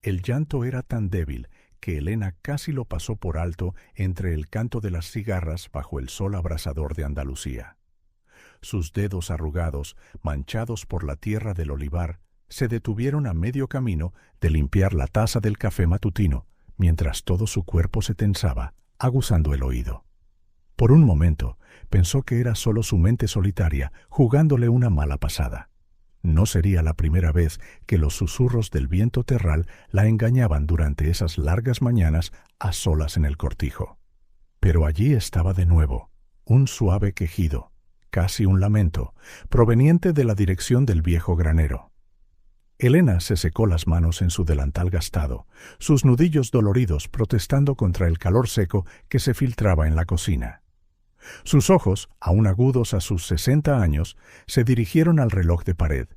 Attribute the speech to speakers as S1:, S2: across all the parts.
S1: El llanto era tan débil que Elena casi lo pasó por alto entre el canto de las cigarras bajo el sol abrasador de Andalucía. Sus dedos arrugados, manchados por la tierra del olivar, se detuvieron a medio camino de limpiar la taza del café matutino, mientras todo su cuerpo se tensaba, aguzando el oído. Por un momento pensó que era solo su mente solitaria jugándole una mala pasada. No sería la primera vez que los susurros del viento terral la engañaban durante esas largas mañanas a solas en el cortijo. Pero allí estaba de nuevo, un suave quejido, casi un lamento, proveniente de la dirección del viejo granero. Elena se secó las manos en su delantal gastado, sus nudillos doloridos protestando contra el calor seco que se filtraba en la cocina. Sus ojos, aún agudos a sus 60 años, se dirigieron al reloj de pared.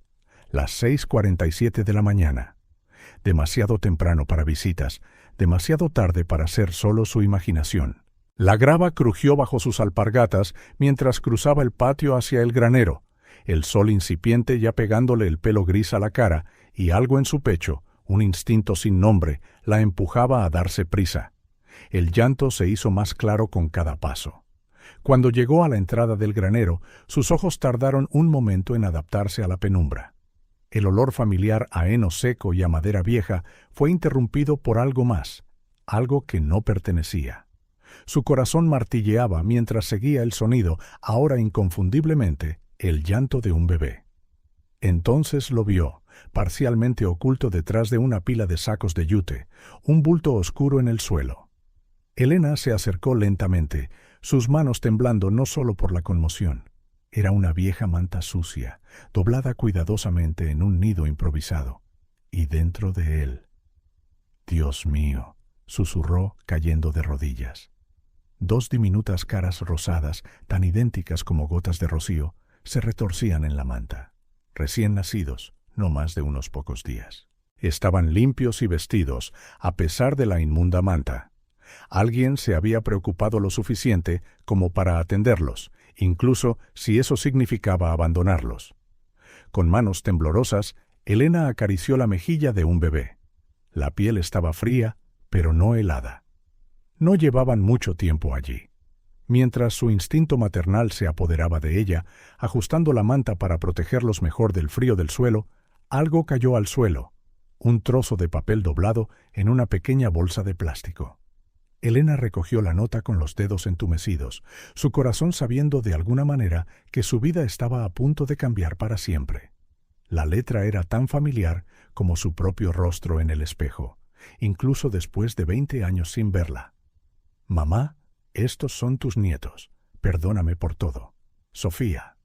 S1: Las 6:47 de la mañana. Demasiado temprano para visitas, demasiado tarde para ser solo su imaginación. La grava crujió bajo sus alpargatas mientras cruzaba el patio hacia el granero, el sol incipiente ya pegándole el pelo gris a la cara, y algo en su pecho, un instinto sin nombre, la empujaba a darse prisa. El llanto se hizo más claro con cada paso. Cuando llegó a la entrada del granero, sus ojos tardaron un momento en adaptarse a la penumbra. El olor familiar a heno seco y a madera vieja fue interrumpido por algo más, algo que no pertenecía. Su corazón martilleaba mientras seguía el sonido, ahora inconfundiblemente, el llanto de un bebé. Entonces lo vio, parcialmente oculto detrás de una pila de sacos de yute, un bulto oscuro en el suelo. Elena se acercó lentamente, sus manos temblando no solo por la conmoción. Era una vieja manta sucia, doblada cuidadosamente en un nido improvisado. Y dentro de él... «Dios mío», susurró cayendo de rodillas. Dos diminutas caras rosadas, tan idénticas como gotas de rocío, se retorcían en la manta. Recién nacidos, no más de unos pocos días. Estaban limpios y vestidos, a pesar de la inmunda manta. Alguien se había preocupado lo suficiente como para atenderlos, incluso si eso significaba abandonarlos. Con manos temblorosas, Elena acarició la mejilla de un bebé. La piel estaba fría, pero no helada. No llevaban mucho tiempo allí. Mientras su instinto maternal se apoderaba de ella, ajustando la manta para protegerlos mejor del frío del suelo, algo cayó al suelo, un trozo de papel doblado en una pequeña bolsa de plástico. Elena recogió la nota con los dedos entumecidos, su corazón sabiendo de alguna manera que su vida estaba a punto de cambiar para siempre. La letra era tan familiar como su propio rostro en el espejo, incluso después de 20 años sin verla. «Mamá, estos son tus nietos. Perdóname por todo. Sofía».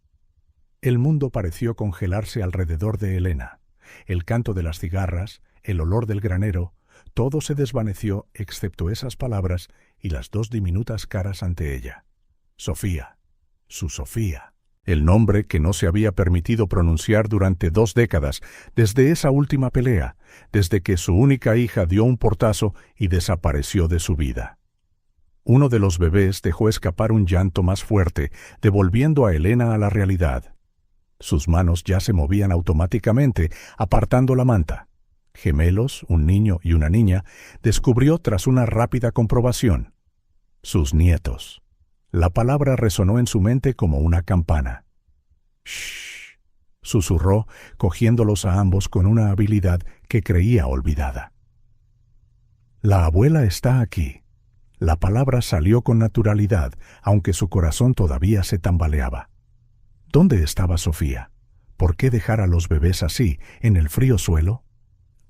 S1: El mundo pareció congelarse alrededor de Elena. El canto de las cigarras, el olor del granero, todo se desvaneció excepto esas palabras y las dos diminutas caras ante ella. Sofía, su Sofía, el nombre que no se había permitido pronunciar durante 2 décadas, desde esa última pelea, desde que su única hija dio un portazo y desapareció de su vida. Uno de los bebés dejó escapar un llanto más fuerte, devolviendo a Elena a la realidad. Sus manos ya se movían automáticamente, apartando la manta. Gemelos, un niño y una niña, descubrió tras una rápida comprobación. Sus nietos. La palabra resonó en su mente como una campana. «Shh», susurró, cogiéndolos a ambos con una habilidad que creía olvidada. «La abuela está aquí». La palabra salió con naturalidad, aunque su corazón todavía se tambaleaba. ¿Dónde estaba Sofía? ¿Por qué dejar a los bebés así, en el frío suelo?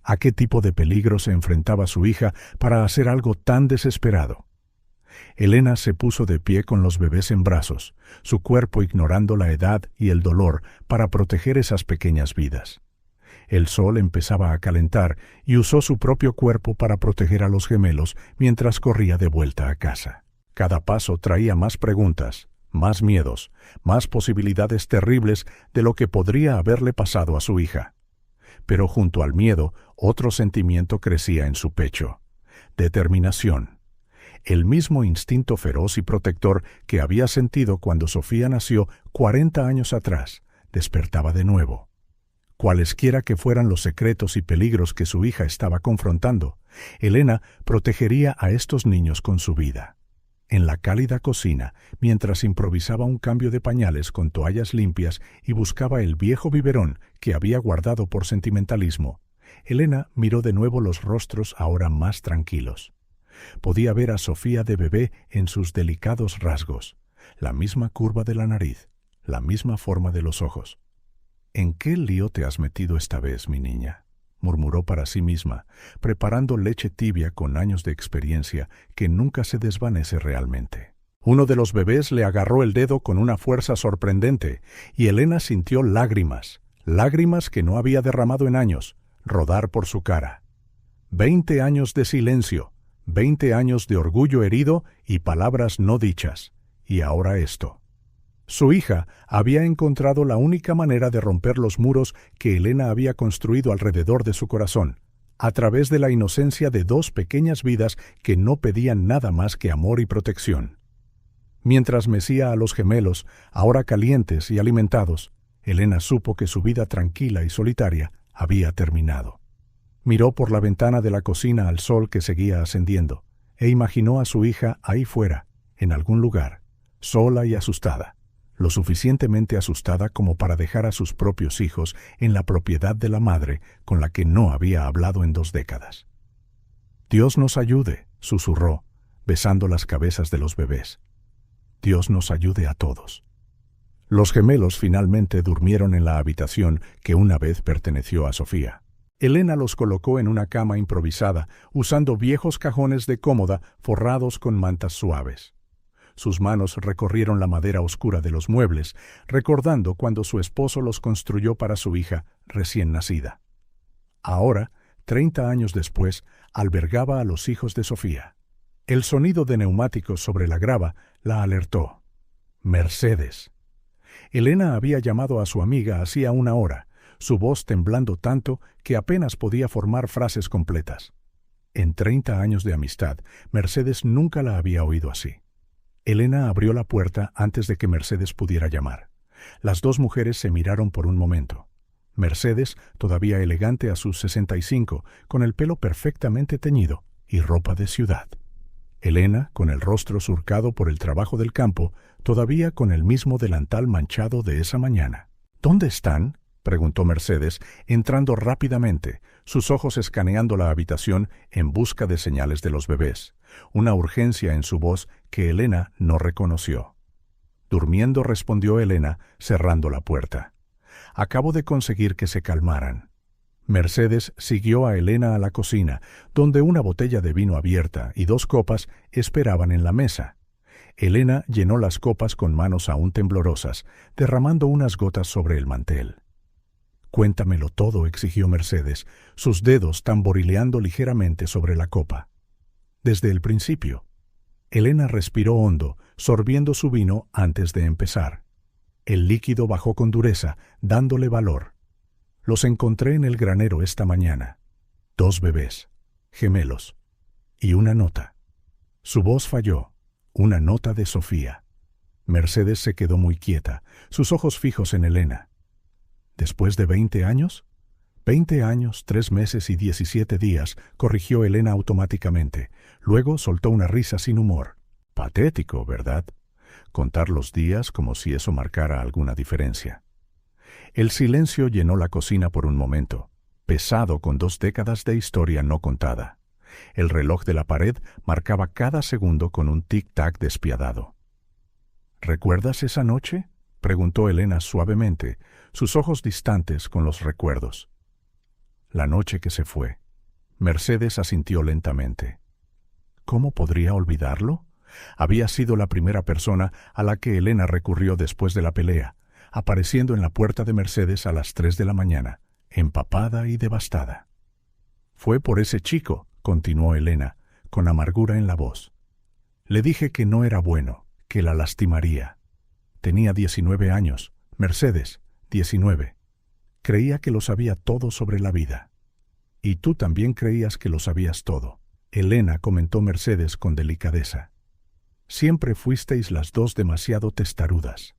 S1: ¿A qué tipo de peligro se enfrentaba su hija para hacer algo tan desesperado? Elena se puso de pie con los bebés en brazos, su cuerpo ignorando la edad y el dolor para proteger esas pequeñas vidas. El sol empezaba a calentar y usó su propio cuerpo para proteger a los gemelos mientras corría de vuelta a casa. Cada paso traía más preguntas, más miedos, más posibilidades terribles de lo que podría haberle pasado a su hija. Pero junto al miedo, otro sentimiento crecía en su pecho: determinación. El mismo instinto feroz y protector que había sentido cuando Sofía nació 40 años atrás, despertaba de nuevo. Cualesquiera que fueran los secretos y peligros que su hija estaba confrontando, Elena protegería a estos niños con su vida. En la cálida cocina, mientras improvisaba un cambio de pañales con toallas limpias y buscaba el viejo biberón que había guardado por sentimentalismo, Elena miró de nuevo los rostros ahora más tranquilos. Podía ver a Sofía de bebé en sus delicados rasgos, la misma curva de la nariz, la misma forma de los ojos. «¿En qué lío te has metido esta vez, mi niña?», murmuró para sí misma, preparando leche tibia con años de experiencia que nunca se desvanece realmente. Uno de los bebés le agarró el dedo con una fuerza sorprendente y Elena sintió lágrimas que no había derramado en años, rodar por su cara. 20 años de silencio, 20 años de orgullo herido y palabras no dichas. Y ahora esto. Su hija había encontrado la única manera de romper los muros que Elena había construido alrededor de su corazón, a través de la inocencia de dos pequeñas vidas que no pedían nada más que amor y protección. Mientras mecía a los gemelos, ahora calientes y alimentados, Elena supo que su vida tranquila y solitaria había terminado. Miró por la ventana de la cocina al sol que seguía ascendiendo, e imaginó a su hija ahí fuera, en algún lugar, sola y asustada, lo suficientemente asustada como para dejar a sus propios hijos en la propiedad de la madre con la que no había hablado en 2 décadas. «Dios nos ayude», susurró, besando las cabezas de los bebés. «Dios nos ayude a todos». Los gemelos finalmente durmieron en la habitación que una vez perteneció a Sofía. Elena los colocó en una cama improvisada, usando viejos cajones de cómoda forrados con mantas suaves. Sus manos recorrieron la madera oscura de los muebles, recordando cuando su esposo los construyó para su hija recién nacida. Ahora, 30 años después, albergaba a los hijos de Sofía. El sonido de neumáticos sobre la grava la alertó. Mercedes. Elena había llamado a su amiga hacía 1 hora, su voz temblando tanto que apenas podía formar frases completas. En 30 años de amistad, Mercedes nunca la había oído así. Elena abrió la puerta antes de que Mercedes pudiera llamar. Las 2 mujeres se miraron por un momento. Mercedes, todavía elegante a sus 65, con el pelo perfectamente teñido y ropa de ciudad. Elena, con el rostro surcado por el trabajo del campo, todavía con el mismo delantal manchado de esa mañana. «¿Dónde están?», preguntó Mercedes, entrando rápidamente, sus ojos escaneando la habitación en busca de señales de los bebés, una urgencia en su voz que Elena no reconoció. «Durmiendo», respondió Elena, cerrando la puerta. «Acabo de conseguir que se calmaran». Mercedes siguió a Elena a la cocina, donde una botella de vino abierta y 2 copas esperaban en la mesa. Elena llenó las copas con manos aún temblorosas, derramando unas gotas sobre el mantel. «Cuéntamelo todo», exigió Mercedes, sus dedos tamborileando ligeramente sobre la copa. «Desde el principio». Elena respiró hondo, sorbiendo su vino antes de empezar. El líquido bajó con dureza, dándole valor. «Los encontré en el granero esta mañana. 2 bebés, gemelos, y una nota». Su voz falló, una nota de Sofía. Mercedes se quedó muy quieta, sus ojos fijos en Elena. «¿Después de 20 años?» 20 años, 3 meses y 17 días, corrigió Elena automáticamente. Luego soltó una risa sin humor. Patético, ¿verdad? Contar los días como si eso marcara alguna diferencia. El silencio llenó la cocina por un momento, pesado con 2 décadas de historia no contada. El reloj de la pared marcaba cada segundo con un tic-tac despiadado. «¿Recuerdas esa noche?», preguntó Elena suavemente, sus ojos distantes con los recuerdos. «La noche que se fue». Mercedes asintió lentamente. ¿Cómo podría olvidarlo? Había sido la primera persona a la que Elena recurrió después de la pelea, apareciendo en la puerta de Mercedes a las 3 de la mañana, empapada y devastada. «Fue por ese chico», continuó Elena, con amargura en la voz. «Le dije que no era bueno, que la lastimaría. Tenía 19 años, Mercedes, 19. Creía que lo sabía todo sobre la vida». «Y tú también creías que lo sabías todo», Elena comentó Mercedes con delicadeza. «Siempre fuisteis las 2 demasiado testarudas».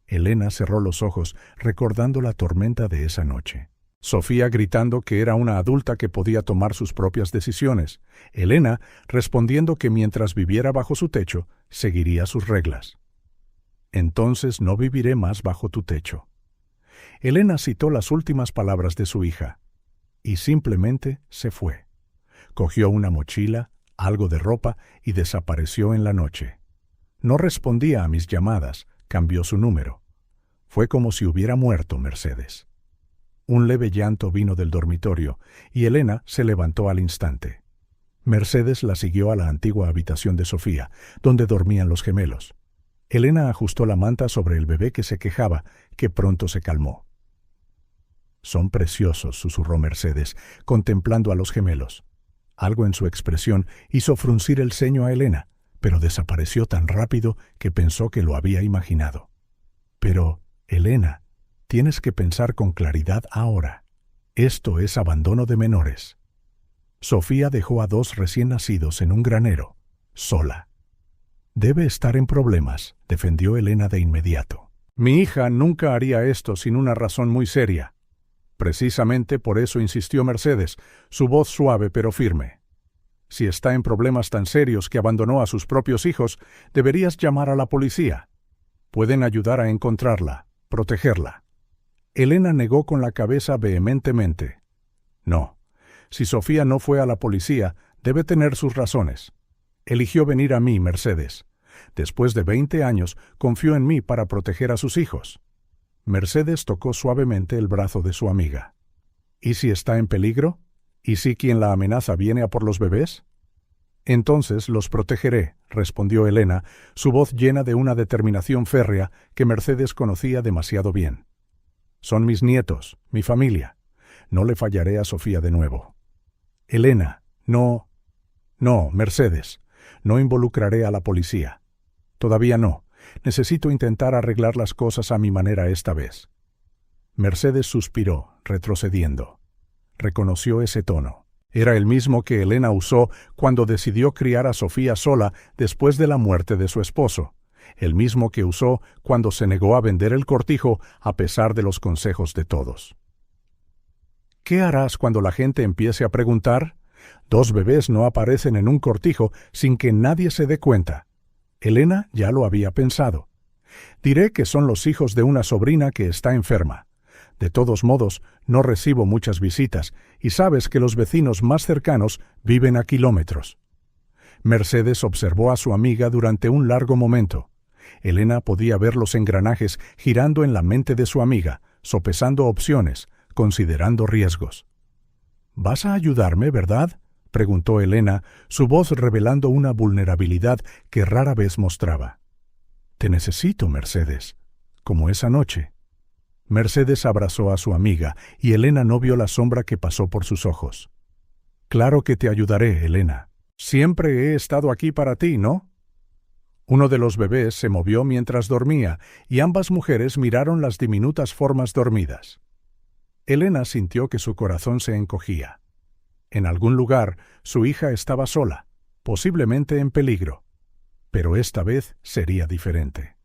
S1: Elena cerró los ojos recordando la tormenta de esa noche. Sofía gritando que era una adulta que podía tomar sus propias decisiones. Elena respondiendo que mientras viviera bajo su techo, seguiría sus reglas. Entonces no viviré más bajo tu techo. Elena citó las últimas palabras de su hija, y simplemente se fue. Cogió una mochila, algo de ropa y desapareció en la noche. No respondía a mis llamadas, cambió su número. Fue como si hubiera muerto Mercedes. Un leve llanto vino del dormitorio y Elena se levantó al instante. Mercedes la siguió a la antigua habitación de Sofía, donde dormían los gemelos. Elena ajustó la manta sobre el bebé que se quejaba, que pronto se calmó. «Son preciosos», susurró Mercedes, contemplando a los gemelos. Algo en su expresión hizo fruncir el ceño a Elena, pero desapareció tan rápido que pensó que lo había imaginado. «Pero, Elena, tienes que pensar con claridad ahora. Esto es abandono de menores». Sofía dejó a 2 recién nacidos en un granero, sola. «Debe estar en problemas», defendió Elena de inmediato. «Mi hija nunca haría esto sin una razón muy seria». Precisamente por eso insistió Mercedes, su voz suave pero firme. «Si está en problemas tan serios que abandonó a sus propios hijos, deberías llamar a la policía. Pueden ayudar a encontrarla, protegerla». Elena negó con la cabeza vehementemente. «No. Si Sofía no fue a la policía, debe tener sus razones. Eligió venir a mí, Mercedes. Después de 20 años, confió en mí para proteger a sus hijos». Mercedes tocó suavemente el brazo de su amiga. «¿Y si está en peligro? ¿Y si quien la amenaza viene a por los bebés?» «Entonces los protegeré», respondió Elena, su voz llena de una determinación férrea que Mercedes conocía demasiado bien. «Son mis nietos, mi familia. No le fallaré a Sofía de nuevo». «Elena, no, Mercedes, no involucraré a la policía. Todavía no. Necesito intentar arreglar las cosas a mi manera esta vez». Mercedes suspiró, retrocediendo. Reconoció ese tono. Era el mismo que Elena usó cuando decidió criar a Sofía sola después de la muerte de su esposo. El mismo que usó cuando se negó a vender el cortijo a pesar de los consejos de todos. «¿Qué harás cuando la gente empiece a preguntar? 2 bebés no aparecen en un cortijo sin que nadie se dé cuenta». Elena ya lo había pensado. «Diré que son los hijos de una sobrina que está enferma. De todos modos, no recibo muchas visitas, y sabes que los vecinos más cercanos viven a kilómetros». Mercedes observó a su amiga durante un largo momento. Elena podía ver los engranajes girando en la mente de su amiga, sopesando opciones, considerando riesgos. «¿Vas a ayudarme, verdad?», preguntó Elena, su voz revelando una vulnerabilidad que rara vez mostraba. «Te necesito, Mercedes, como esa noche». Mercedes abrazó a su amiga y Elena no vio la sombra que pasó por sus ojos. «Claro que te ayudaré, Elena. Siempre he estado aquí para ti, ¿no?». Uno de los bebés se movió mientras dormía y ambas mujeres miraron las diminutas formas dormidas. Elena sintió que su corazón se encogía. En algún lugar, su hija estaba sola, posiblemente en peligro. Pero esta vez sería diferente.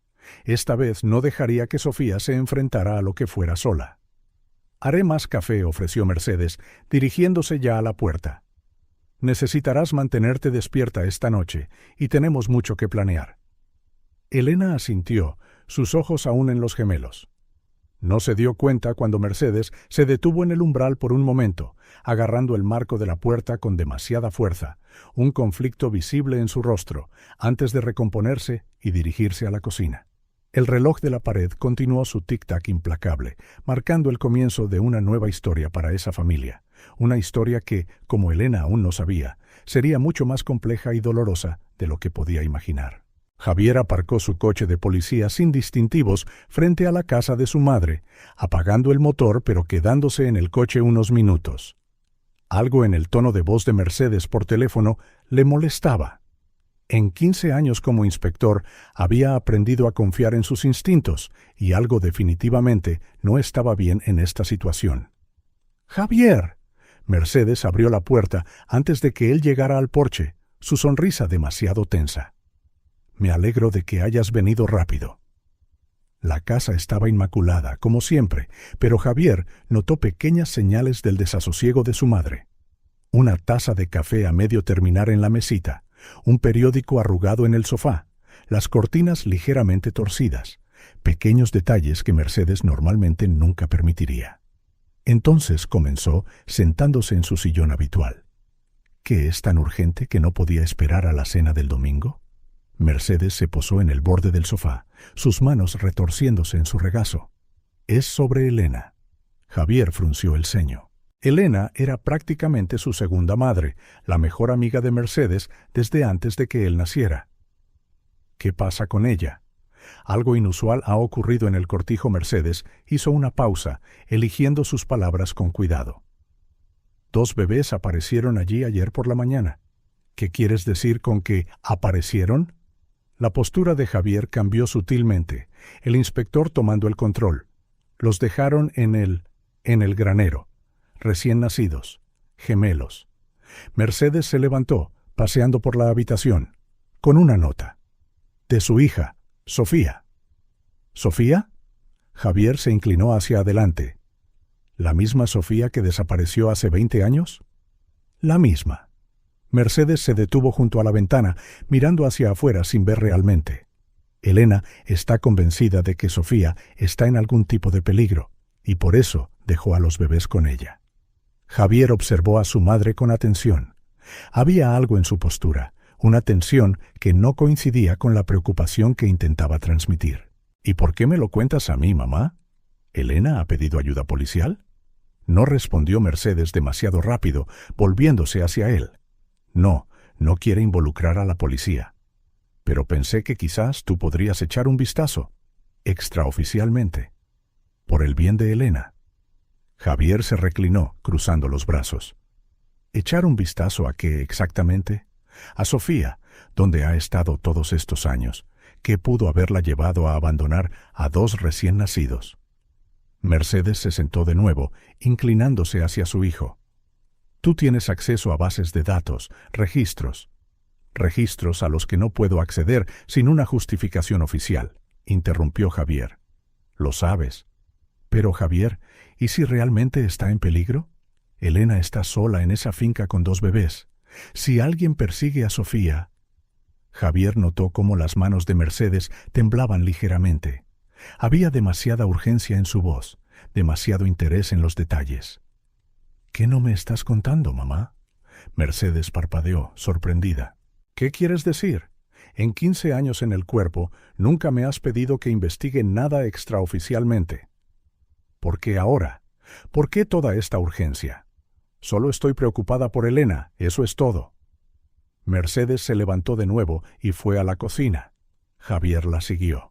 S1: Esta vez no dejaría que Sofía se enfrentara a lo que fuera sola. «Haré más café», ofreció Mercedes, dirigiéndose ya a la puerta. «Necesitarás mantenerte despierta esta noche, y tenemos mucho que planear». Elena asintió, sus ojos aún en los gemelos. No se dio cuenta cuando Mercedes se detuvo en el umbral por un momento, agarrando el marco de la puerta con demasiada fuerza, un conflicto visible en su rostro, antes de recomponerse y dirigirse a la cocina. El reloj de la pared continuó su tic-tac implacable, marcando el comienzo de una nueva historia para esa familia, una historia que, como Elena aún no sabía, sería mucho más compleja y dolorosa de lo que podía imaginar. Javier aparcó su coche de policía sin distintivos frente a la casa de su madre, apagando el motor pero quedándose en el coche unos minutos. Algo en el tono de voz de Mercedes por teléfono le molestaba. En 15 años como inspector había aprendido a confiar en sus instintos y algo definitivamente no estaba bien en esta situación. «¡Javier!». Mercedes abrió la puerta antes de que él llegara al porche, su sonrisa demasiado tensa. «Me alegro de que hayas venido rápido». La casa estaba inmaculada, como siempre, pero Javier notó pequeñas señales del desasosiego de su madre. Una taza de café a medio terminar en la mesita, un periódico arrugado en el sofá, las cortinas ligeramente torcidas, pequeños detalles que Mercedes normalmente nunca permitiría. Entonces comenzó sentándose en su sillón habitual. ¿Qué es tan urgente que no podía esperar a la cena del domingo? Mercedes se posó en el borde del sofá, sus manos retorciéndose en su regazo. Es sobre Elena. Javier frunció el ceño. Elena era prácticamente su segunda madre, la mejor amiga de Mercedes desde antes de que él naciera. ¿Qué pasa con ella? Algo inusual ha ocurrido en el cortijo. Mercedes hizo una pausa, eligiendo sus palabras con cuidado. 2 bebés aparecieron allí ayer por la mañana. ¿Qué quieres decir con que aparecieron? La postura de Javier cambió sutilmente, el inspector tomando el control. Los dejaron en el granero, recién nacidos, gemelos. Mercedes se levantó, paseando por la habitación, con una nota. De su hija, Sofía. ¿Sofía? Javier se inclinó hacia adelante. ¿La misma Sofía que desapareció hace 20 años? La misma. Mercedes se detuvo junto a la ventana, mirando hacia afuera sin ver realmente. Elena está convencida de que Sofía está en algún tipo de peligro, y por eso dejó a los bebés con ella. Javier observó a su madre con atención. Había algo en su postura, una tensión que no coincidía con la preocupación que intentaba transmitir. ¿Y por qué me lo cuentas a mí, mamá? ¿Elena ha pedido ayuda policial? No respondió Mercedes demasiado rápido, volviéndose hacia él. No quiere involucrar a la policía. Pero pensé que quizás tú podrías echar un vistazo, extraoficialmente, por el bien de Elena. Javier se reclinó, cruzando los brazos. ¿Echar un vistazo a qué exactamente? A Sofía, donde ha estado todos estos años, que pudo haberla llevado a abandonar a 2 recién nacidos. Mercedes se sentó de nuevo, inclinándose hacia su hijo. Tú tienes acceso a bases de datos, registros a los que no puedo acceder sin una justificación oficial, interrumpió Javier. Lo sabes. Pero, Javier, ¿y si realmente está en peligro? Elena está sola en esa finca con 2 bebés. Si alguien persigue a Sofía... Javier notó cómo las manos de Mercedes temblaban ligeramente. Había demasiada urgencia en su voz, demasiado interés en los detalles. ¿Qué no me estás contando, mamá? Mercedes parpadeó, sorprendida. ¿Qué quieres decir? En 15 años en el cuerpo, nunca me has pedido que investigue nada extraoficialmente. ¿Por qué ahora? ¿Por qué toda esta urgencia? Solo estoy preocupada por Elena, eso es todo. Mercedes se levantó de nuevo y fue a la cocina. Javier la siguió.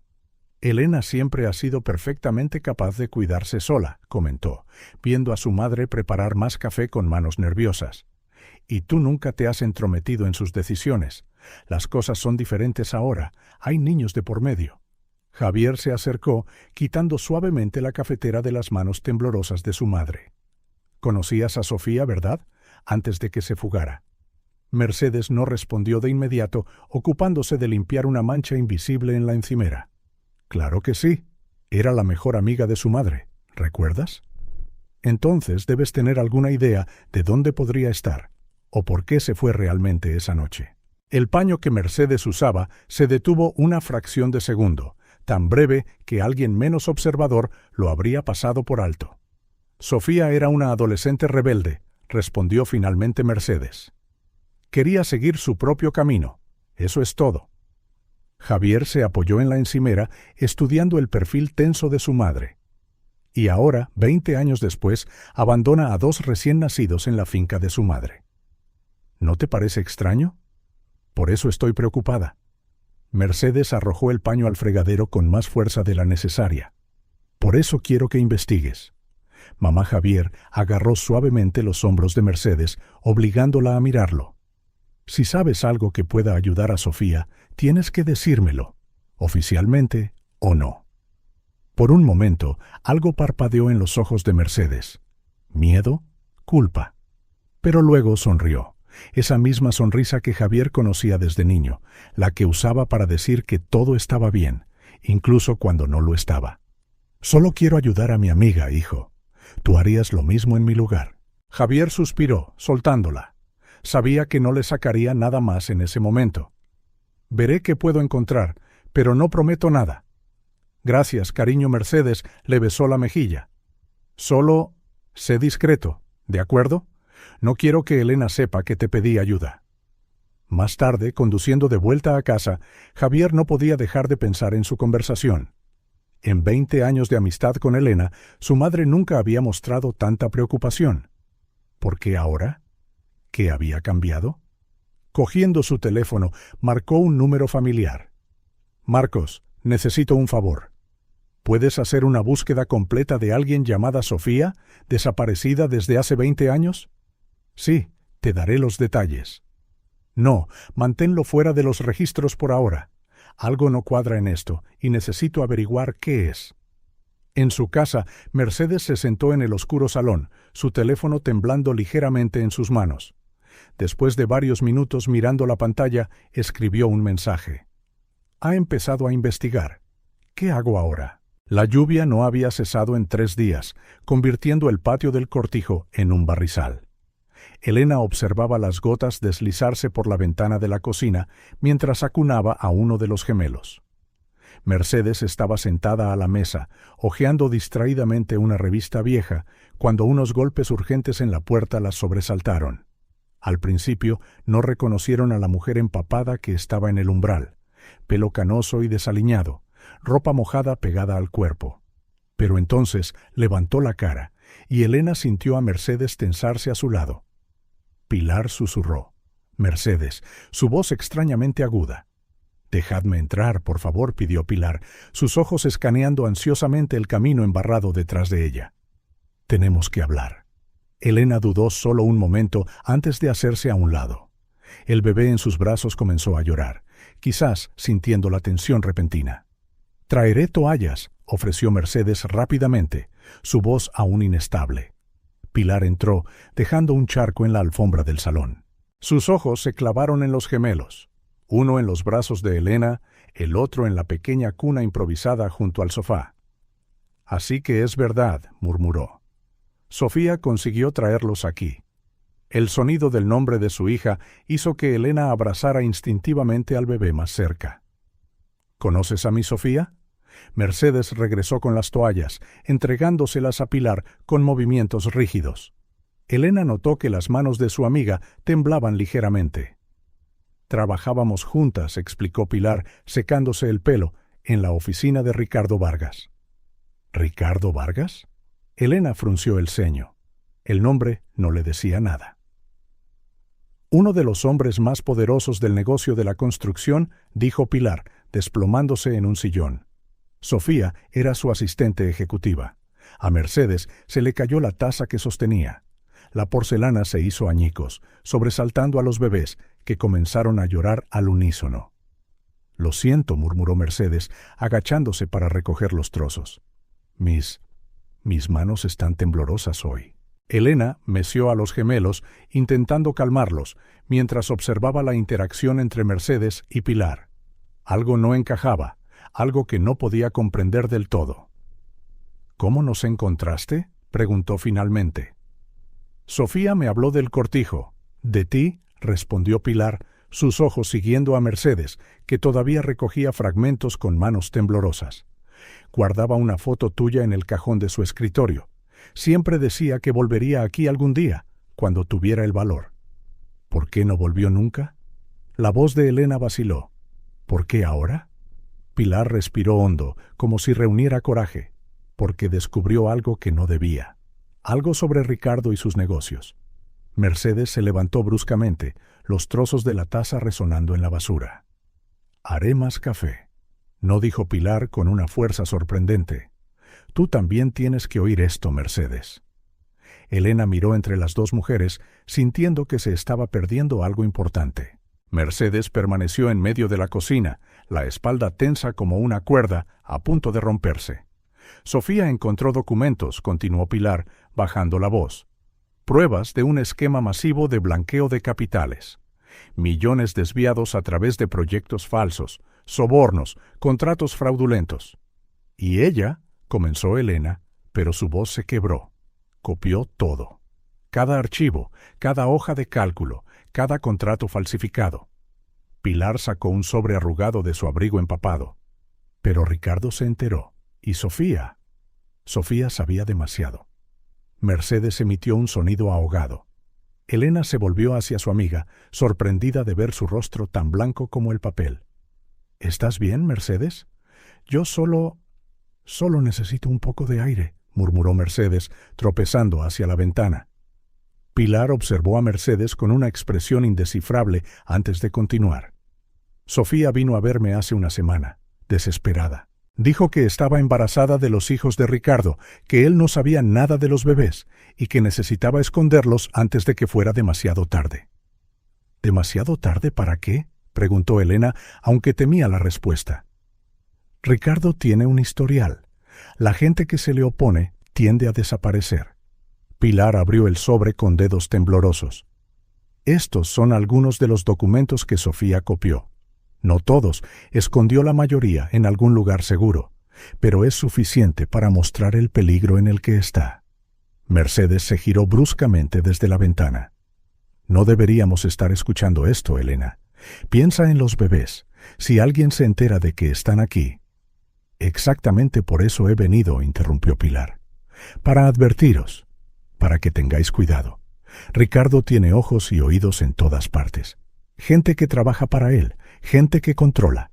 S1: Elena siempre ha sido perfectamente capaz de cuidarse sola, comentó, viendo a su madre preparar más café con manos nerviosas. Y tú nunca te has entrometido en sus decisiones. Las cosas son diferentes ahora, hay niños de por medio. Javier se acercó, quitando suavemente la cafetera de las manos temblorosas de su madre. Conocías a Sofía, ¿verdad? Antes de que se fugara. Mercedes no respondió de inmediato, ocupándose de limpiar una mancha invisible en la encimera. Claro que sí. Era la mejor amiga de su madre, ¿recuerdas? Entonces debes tener alguna idea de dónde podría estar, o por qué se fue realmente esa noche. El paño que Mercedes usaba se detuvo una fracción de segundo, tan breve que alguien menos observador lo habría pasado por alto. Sofía era una adolescente rebelde, respondió finalmente Mercedes. Quería seguir su propio camino, eso es todo. Javier se apoyó en la encimera, estudiando el perfil tenso de su madre. Y ahora, 20 años después, abandona a 2 recién nacidos en la finca de su madre. ¿No te parece extraño? Por eso estoy preocupada. Mercedes arrojó el paño al fregadero con más fuerza de la necesaria. Por eso quiero que investigues. Mamá Javier agarró suavemente los hombros de Mercedes, obligándola a mirarlo. Si sabes algo que pueda ayudar a Sofía, tienes que decírmelo, oficialmente o no. Por un momento, algo parpadeó en los ojos de Mercedes. ¿Miedo? ¿Culpa? Pero luego sonrió, esa misma sonrisa que Javier conocía desde niño, la que usaba para decir que todo estaba bien, incluso cuando no lo estaba. Solo quiero ayudar a mi amiga, hijo. Tú harías lo mismo en mi lugar. Javier suspiró, soltándola. Sabía que no le sacaría nada más en ese momento. Veré qué puedo encontrar, pero no prometo nada. Gracias, cariño. Mercedes le besó la mejilla. Solo sé discreto, ¿de acuerdo? No quiero que Elena sepa que te pedí ayuda. Más tarde, conduciendo de vuelta a casa, Javier no podía dejar de pensar en su conversación. En 20 años de amistad con Elena, su madre nunca había mostrado tanta preocupación. ¿Por qué ahora? ¿Qué había cambiado? Cogiendo su teléfono, marcó un número familiar. Marcos, necesito un favor. ¿Puedes hacer una búsqueda completa de alguien llamada Sofía, desaparecida desde hace 20 años? Sí, te daré los detalles. No, manténlo fuera de los registros por ahora. Algo no cuadra en esto y necesito averiguar qué es. En su casa, Mercedes se sentó en el oscuro salón, su teléfono temblando ligeramente en sus manos. Después de varios minutos mirando la pantalla, escribió un mensaje. Ha empezado a investigar. ¿Qué hago ahora? La lluvia no había cesado en 3 días, convirtiendo el patio del cortijo en un barrizal. Elena observaba las gotas deslizarse por la ventana de la cocina mientras acunaba a uno de los gemelos. Mercedes estaba sentada a la mesa, hojeando distraídamente una revista vieja, cuando unos golpes urgentes en la puerta la sobresaltaron. Al principio no reconocieron a la mujer empapada que estaba en el umbral, pelo canoso y desaliñado, ropa mojada pegada al cuerpo. Pero entonces levantó la cara, y Elena sintió a Mercedes tensarse a su lado. Pilar susurró. Mercedes, su voz extrañamente aguda. «Dejadme entrar, por favor», pidió Pilar, sus ojos escaneando ansiosamente el camino embarrado detrás de ella. «Tenemos que hablar». Elena dudó solo un momento antes de hacerse a un lado. El bebé en sus brazos comenzó a llorar, quizás sintiendo la tensión repentina. «Traeré toallas», ofreció Mercedes rápidamente, su voz aún inestable. Pilar entró, dejando un charco en la alfombra del salón. Sus ojos se clavaron en los gemelos, uno en los brazos de Elena, el otro en la pequeña cuna improvisada junto al sofá. «Así que es verdad», murmuró. «Sofía consiguió traerlos aquí». El sonido del nombre de su hija hizo que Elena abrazara instintivamente al bebé más cerca. «¿Conoces a mi Sofía?» Mercedes regresó con las toallas, entregándoselas a Pilar con movimientos rígidos. Elena notó que las manos de su amiga temblaban ligeramente. «Trabajábamos juntas», explicó Pilar, secándose el pelo, en la oficina de Ricardo Vargas. «¿Ricardo Vargas?» Elena frunció el ceño. El nombre no le decía nada. «Uno de los hombres más poderosos del negocio de la construcción», dijo Pilar, desplomándose en un sillón. Sofía era su asistente ejecutiva. A Mercedes se le cayó la taza que sostenía. La porcelana se hizo añicos, sobresaltando a los bebés, que comenzaron a llorar al unísono. «Lo siento», murmuró Mercedes, agachándose para recoger los trozos. Mis manos están temblorosas hoy». Elena meció a los gemelos, intentando calmarlos, mientras observaba la interacción entre Mercedes y Pilar. Algo no encajaba, algo que no podía comprender del todo. «¿Cómo nos encontraste?», preguntó finalmente. «Sofía me habló del cortijo». «¿De ti?», respondió Pilar, sus ojos siguiendo a Mercedes, que todavía recogía fragmentos con manos temblorosas. «Guardaba una foto tuya en el cajón de su escritorio. Siempre decía que volvería aquí algún día, cuando tuviera el valor». «¿Por qué no volvió nunca?». La voz de Elena vaciló. «¿Por qué ahora?». Pilar respiró hondo, como si reuniera coraje, porque descubrió algo que no debía. Algo sobre Ricardo y sus negocios. Mercedes se levantó bruscamente, los trozos de la taza resonando en la basura. «Haré más café», no dijo Pilar con una fuerza sorprendente. «Tú también tienes que oír esto, Mercedes». Elena miró entre las dos mujeres, sintiendo que se estaba perdiendo algo importante. Mercedes permaneció en medio de la cocina, la espalda tensa como una cuerda, a punto de romperse. «Sofía encontró documentos», continuó Pilar, bajando la voz. «Pruebas de un esquema masivo de blanqueo de capitales. Millones desviados a través de proyectos falsos, sobornos, contratos fraudulentos. Y ella, comenzó Elena, pero su voz se quebró. Copió todo. Cada archivo, cada hoja de cálculo, cada contrato falsificado. Pilar sacó un sobre arrugado de su abrigo empapado. Pero Ricardo se enteró. ¿Y Sofía? Sofía sabía demasiado. Mercedes emitió un sonido ahogado. Elena se volvió hacia su amiga, sorprendida de ver su rostro tan blanco como el papel. ¿Estás bien, Mercedes? Yo solo necesito un poco de aire, murmuró Mercedes, tropezando hacia la ventana. Pilar observó a Mercedes con una expresión indescifrable antes de continuar. Sofía vino a verme hace una semana, desesperada. Dijo que estaba embarazada de los hijos de Ricardo, que él no sabía nada de los bebés y que necesitaba esconderlos antes de que fuera demasiado tarde. ¿Demasiado tarde para qué?, preguntó Elena, aunque temía la respuesta. Ricardo tiene un historial. La gente que se le opone tiende a desaparecer. Pilar abrió el sobre con dedos temblorosos. Estos son algunos de los documentos que Sofía copió. No todos, escondió la mayoría en algún lugar seguro, pero es suficiente para mostrar el peligro en el que está. Mercedes se giró bruscamente desde la ventana. No deberíamos estar escuchando esto, Elena. Piensa en los bebés. Si alguien se entera de que están aquí. Exactamente por eso he venido, interrumpió Pilar. Para advertiros, para que tengáis cuidado. Ricardo tiene ojos y oídos en todas partes. Gente que trabaja para él, gente que controla.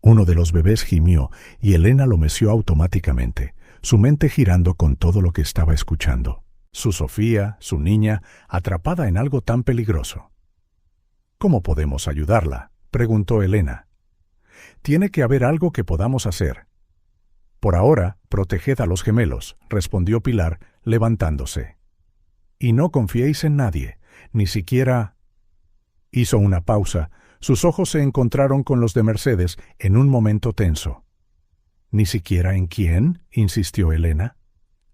S1: Uno de los bebés gimió y Elena lo meció automáticamente, su mente girando con todo lo que estaba escuchando. Su Sofía, su niña, atrapada en algo tan peligroso. ¿Cómo podemos ayudarla?, preguntó Elena. Tiene que haber algo que podamos hacer. Por ahora, proteged a los gemelos, respondió Pilar, levantándose. Y no confiéis en nadie, ni siquiera... Hizo una pausa. Sus ojos se encontraron con los de Mercedes en un momento tenso. ¿Ni siquiera en quién?, insistió Elena.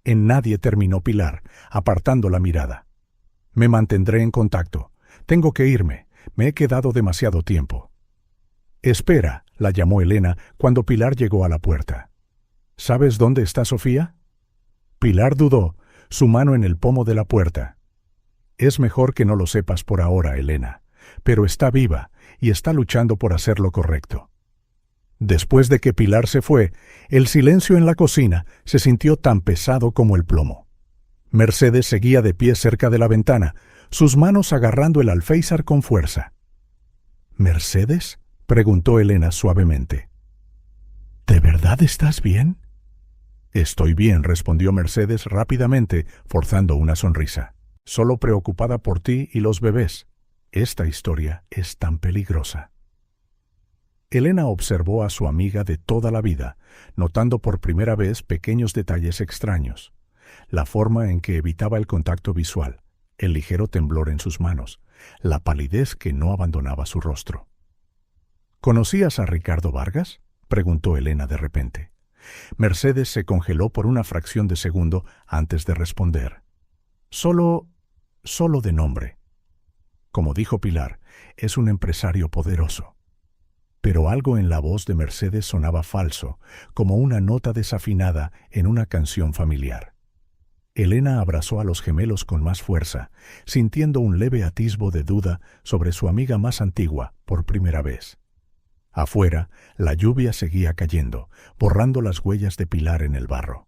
S1: En nadie, terminó Pilar, apartando la mirada. Me mantendré en contacto. Tengo que irme. Me he quedado demasiado tiempo. Espera, la llamó Elena cuando Pilar llegó a la puerta. ¿Sabes dónde está Sofía? Pilar dudó, su mano en el pomo de la puerta. Es mejor que no lo sepas por ahora, Elena, pero está viva y está luchando por hacer lo correcto. Después de que Pilar se fue, el silencio en la cocina se sintió tan pesado como el plomo. Mercedes seguía de pie cerca de la ventana, sus manos agarrando el alféizar con fuerza. ¿Mercedes?, preguntó Elena suavemente. ¿De verdad estás bien? Estoy bien, respondió Mercedes rápidamente, forzando una sonrisa. Solo preocupada por ti y los bebés. Esta historia es tan peligrosa. Elena observó a su amiga de toda la vida, notando por primera vez pequeños detalles extraños. La forma en que evitaba el contacto visual, el ligero temblor en sus manos, la palidez que no abandonaba su rostro. ¿Conocías a Ricardo Vargas?, preguntó Elena de repente. Mercedes se congeló por una fracción de segundo antes de responder. Solo de nombre. Como dijo Pilar, es un empresario poderoso. Pero algo en la voz de Mercedes sonaba falso, como una nota desafinada en una canción familiar. Elena abrazó a los gemelos con más fuerza, sintiendo un leve atisbo de duda sobre su amiga más antigua por primera vez. Afuera, la lluvia seguía cayendo, borrando las huellas de Pilar en el barro.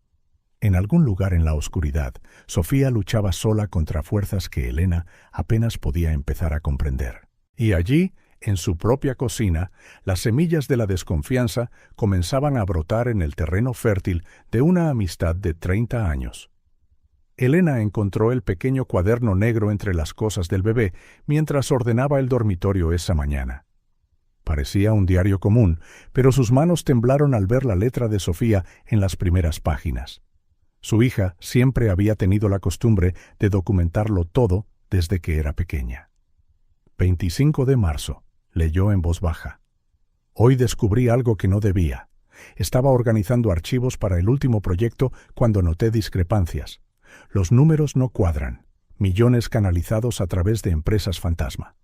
S1: En algún lugar en la oscuridad, Sofía luchaba sola contra fuerzas que Elena apenas podía empezar a comprender. Y allí, en su propia cocina, las semillas de la desconfianza comenzaban a brotar en el terreno fértil de una amistad de 30 años. Elena encontró el pequeño cuaderno negro entre las cosas del bebé mientras ordenaba el dormitorio esa mañana. Parecía un diario común, pero sus manos temblaron al ver la letra de Sofía en las primeras páginas. Su hija siempre había tenido la costumbre de documentarlo todo desde que era pequeña. 25 de marzo, leyó en voz baja. Hoy descubrí algo que no debía. Estaba organizando archivos para el último proyecto cuando noté discrepancias. Los números no cuadran. Millones canalizados a través de empresas fantasma.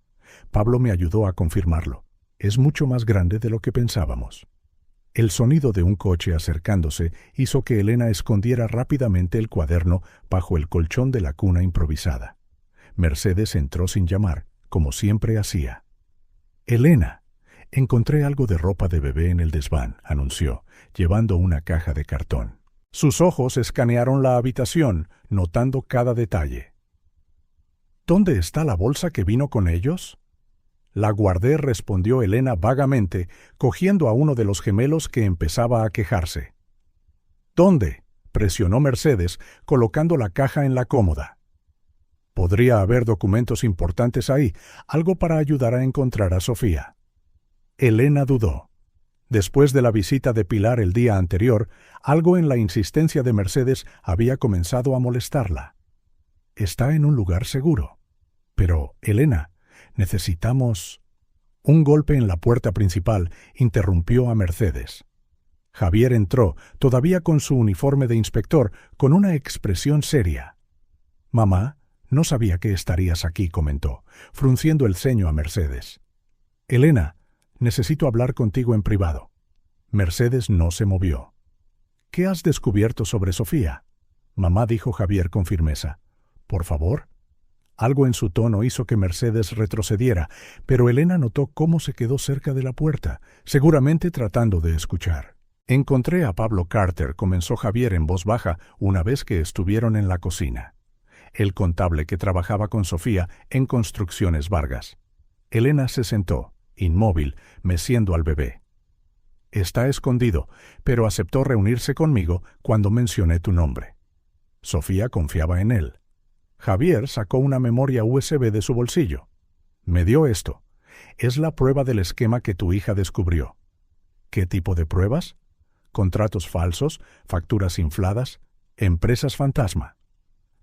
S1: Pablo me ayudó a confirmarlo. Es mucho más grande de lo que pensábamos. El sonido de un coche acercándose hizo que Elena escondiera rápidamente el cuaderno bajo el colchón de la cuna improvisada. Mercedes entró sin llamar, como siempre hacía. «Elena, encontré algo de ropa de bebé en el desván», anunció, llevando una caja de cartón. Sus ojos escanearon la habitación, notando cada detalle. «¿Dónde está la bolsa que vino con ellos?» «La guardé», respondió Elena vagamente, cogiendo a uno de los gemelos que empezaba a quejarse. «¿Dónde?», presionó Mercedes, colocando la caja en la cómoda. Podría haber documentos importantes ahí, algo para ayudar a encontrar a Sofía. Elena dudó. Después de la visita de Pilar el día anterior, algo en la insistencia de Mercedes había comenzado a molestarla. «Está en un lugar seguro». «Pero, Elena, necesitamos...». Un golpe en la puerta principal interrumpió a Mercedes. Javier entró, todavía con su uniforme de inspector, con una expresión seria. «Mamá, no sabía que estarías aquí», comentó, frunciendo el ceño a Mercedes. «Elena, necesito hablar contigo en privado». Mercedes no se movió. «¿Qué has descubierto sobre Sofía?», mamá, dijo Javier con firmeza. «Por favor». Algo en su tono hizo que Mercedes retrocediera, pero Elena notó cómo se quedó cerca de la puerta, seguramente tratando de escuchar. «Encontré a Pablo Carter», comenzó Javier en voz baja una vez que estuvieron en la cocina. «El contable que trabajaba con Sofía en Construcciones Vargas». Elena se sentó, inmóvil, meciendo al bebé. «Está escondido, pero aceptó reunirse conmigo cuando mencioné tu nombre». Sofía confiaba en él. Javier sacó una memoria USB de su bolsillo. «Me dio esto. Es la prueba del esquema que tu hija descubrió». «¿Qué tipo de pruebas?». «Contratos falsos, facturas infladas, empresas fantasma».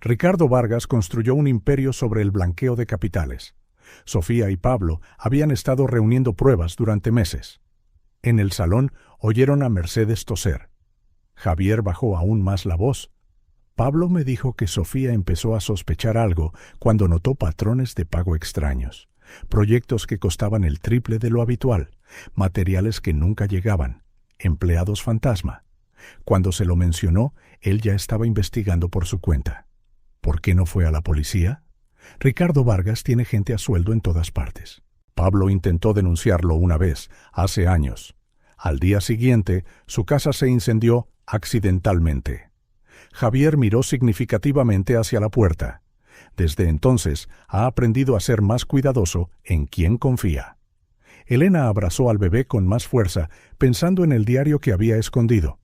S1: Ricardo Vargas construyó un imperio sobre el blanqueo de capitales. Sofía y Pablo habían estado reuniendo pruebas durante meses. En el salón oyeron a Mercedes toser. Javier bajó aún más la voz. «Pablo me dijo que Sofía empezó a sospechar algo cuando notó patrones de pago extraños, proyectos que costaban el triple de lo habitual, materiales que nunca llegaban, empleados fantasma. Cuando se lo mencionó, él ya estaba investigando por su cuenta». «¿Por qué no fue a la policía?». «Ricardo Vargas tiene gente a sueldo en todas partes». Pablo intentó denunciarlo una vez, hace años. Al día siguiente, su casa se incendió accidentalmente. Javier miró significativamente hacia la puerta. Desde entonces ha aprendido a ser más cuidadoso en quién confía. Elena abrazó al bebé con más fuerza, pensando en el diario que había escondido.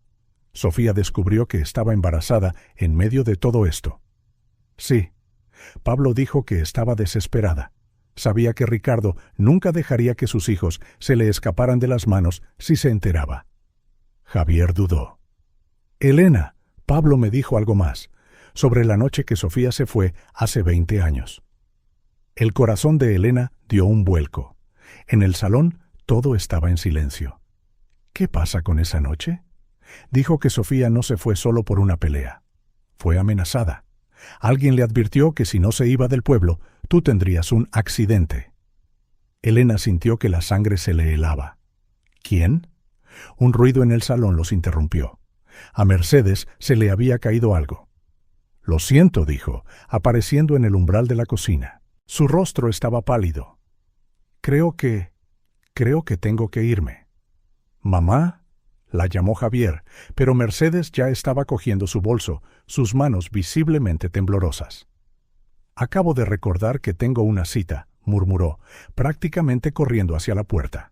S1: Sofía descubrió que estaba embarazada en medio de todo esto. Sí, Pablo dijo que estaba desesperada. Sabía que Ricardo nunca dejaría que sus hijos se le escaparan de las manos si se enteraba. Javier dudó. «Elena, Pablo me dijo algo más, sobre la noche que Sofía se fue hace 20 años». El corazón de Elena dio un vuelco. En el salón todo estaba en silencio. «¿Qué pasa con esa noche?». Dijo que Sofía no se fue solo por una pelea. Fue amenazada. Alguien le advirtió que si no se iba del pueblo, tú tendrías un accidente. Elena sintió que la sangre se le helaba. ¿Quién? Un ruido en el salón los interrumpió. A Mercedes se le había caído algo. «Lo siento», dijo, apareciendo en el umbral de la cocina. Su rostro estaba pálido. Creo que tengo que irme». «¿Mamá?», la llamó Javier, pero Mercedes ya estaba cogiendo su bolso, sus manos visiblemente temblorosas. «Acabo de recordar que tengo una cita», murmuró, prácticamente corriendo hacia la puerta.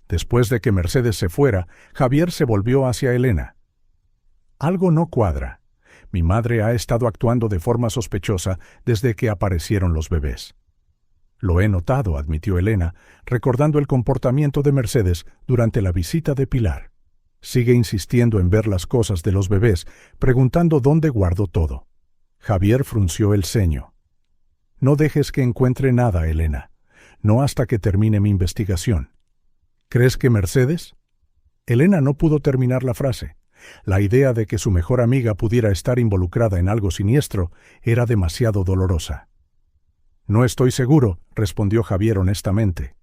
S1: Después de que Mercedes se fuera, Javier se volvió hacia Elena. «Algo no cuadra. Mi madre ha estado actuando de forma sospechosa desde que aparecieron los bebés». «Lo he notado», admitió Elena, recordando el comportamiento de Mercedes durante la visita de Pilar. «Sigue insistiendo en ver las cosas de los bebés, preguntando dónde guardo todo». Javier frunció el ceño. «No dejes que encuentre nada, Elena. No hasta que termine mi investigación». «¿Crees que Mercedes?». Elena no pudo terminar la frase. La idea de que su mejor amiga pudiera estar involucrada en algo siniestro era demasiado dolorosa. «No estoy seguro», respondió Javier honestamente.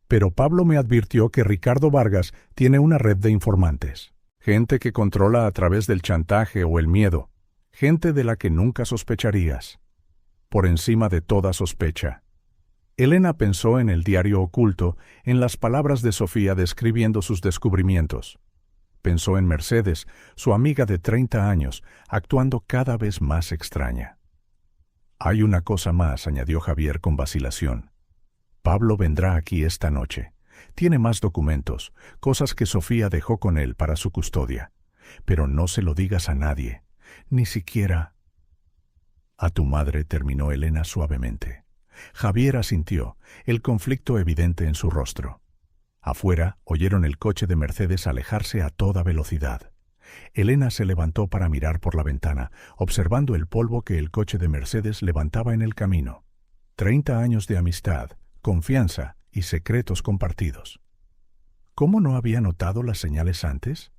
S1: Pero Pablo me advirtió que Ricardo Vargas tiene una red de informantes. Gente que controla a través del chantaje o el miedo. Gente de la que nunca sospecharías. Por encima de toda sospecha. Elena pensó en el diario oculto, en las palabras de Sofía describiendo sus descubrimientos. Pensó en Mercedes, su amiga de 30 años, actuando cada vez más extraña. Hay una cosa más, añadió Javier con vacilación. Pablo vendrá aquí esta noche. Tiene más documentos, cosas que Sofía dejó con él para su custodia. Pero no se lo digas a nadie, ni siquiera... A tu madre, terminó Elena suavemente. Javier asintió, el conflicto evidente en su rostro. Afuera oyeron el coche de Mercedes alejarse a toda velocidad. Elena se levantó para mirar por la ventana, observando el polvo que el coche de Mercedes levantaba en el camino. 30 años de amistad, confianza y secretos compartidos. ¿Cómo no había notado las señales antes?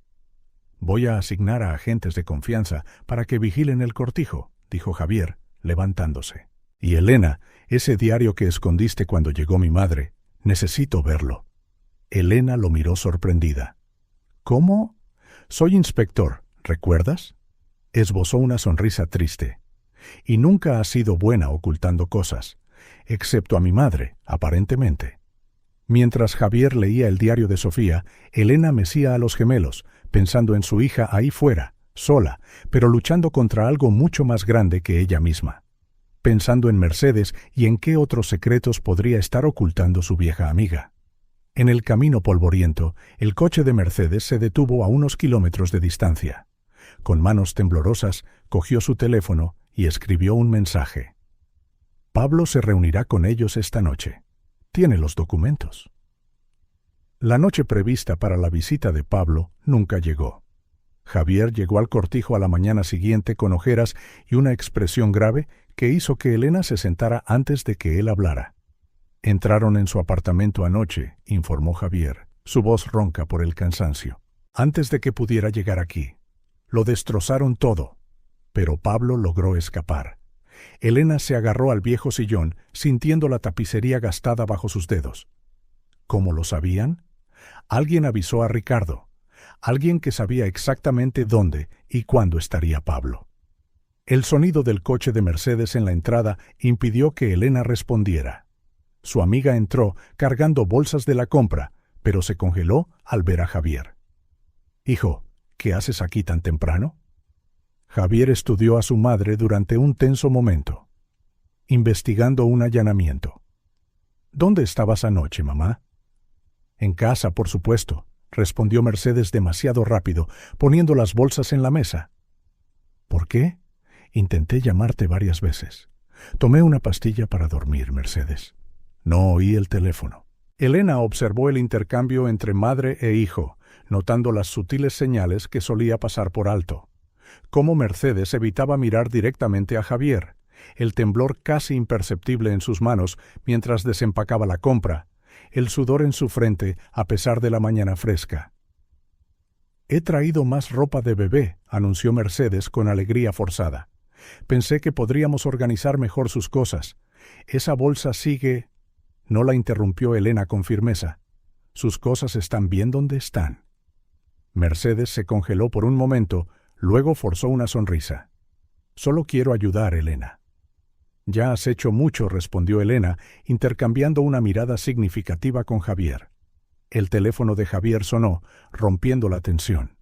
S1: Voy a asignar a agentes de confianza para que vigilen el cortijo, dijo Javier, levantándose. Y Elena, ese diario que escondiste cuando llegó mi madre, necesito verlo. Elena lo miró sorprendida. ¿Cómo? Soy inspector, ¿recuerdas? Esbozó una sonrisa triste. Y nunca has sido buena ocultando cosas, excepto a mi madre, aparentemente. Mientras Javier leía el diario de Sofía, Elena mecía a los gemelos, pensando en su hija ahí fuera, sola, pero luchando contra algo mucho más grande que ella misma. Pensando en Mercedes y en qué otros secretos podría estar ocultando su vieja amiga. En el camino polvoriento, el coche de Mercedes se detuvo a unos kilómetros de distancia. Con manos temblorosas, cogió su teléfono y escribió un mensaje. Pablo se reunirá con ellos esta noche. Tiene los documentos. La noche prevista para la visita de Pablo nunca llegó. Javier llegó al cortijo a la mañana siguiente con ojeras y una expresión grave que hizo que Elena se sentara antes de que él hablara. Entraron en su apartamento anoche, informó Javier, su voz ronca por el cansancio. Antes de que pudiera llegar aquí. Lo destrozaron todo. Pero Pablo logró escapar. Elena se agarró al viejo sillón, sintiendo la tapicería gastada bajo sus dedos. ¿Cómo lo sabían? Alguien avisó a Ricardo. Alguien que sabía exactamente dónde y cuándo estaría Pablo. El sonido del coche de Mercedes en la entrada impidió que Elena respondiera. Su amiga entró cargando bolsas de la compra, pero se congeló al ver a Javier. «Hijo, ¿qué haces aquí tan temprano?» Javier estudió a su madre durante un tenso momento, investigando un allanamiento. «¿Dónde estabas anoche, mamá?» «En casa, por supuesto», respondió Mercedes demasiado rápido, poniendo las bolsas en la mesa. «¿Por qué?» «Intenté llamarte varias veces. Tomé una pastilla para dormir, Mercedes. No oí el teléfono». Elena observó el intercambio entre madre e hijo, notando las sutiles señales que solía pasar por alto. Cómo Mercedes evitaba mirar directamente a Javier, el temblor casi imperceptible en sus manos mientras desempacaba la compra, el sudor en su frente a pesar de la mañana fresca. «He traído más ropa de bebé», anunció Mercedes con alegría forzada. «Pensé que podríamos organizar mejor sus cosas. Esa bolsa sigue...» No la interrumpió Elena con firmeza. «Sus cosas están bien donde están». Mercedes se congeló por un momento, luego forzó una sonrisa. «Solo quiero ayudar, Elena». «Ya has hecho mucho», respondió Elena, intercambiando una mirada significativa con Javier. El teléfono de Javier sonó, rompiendo la tensión.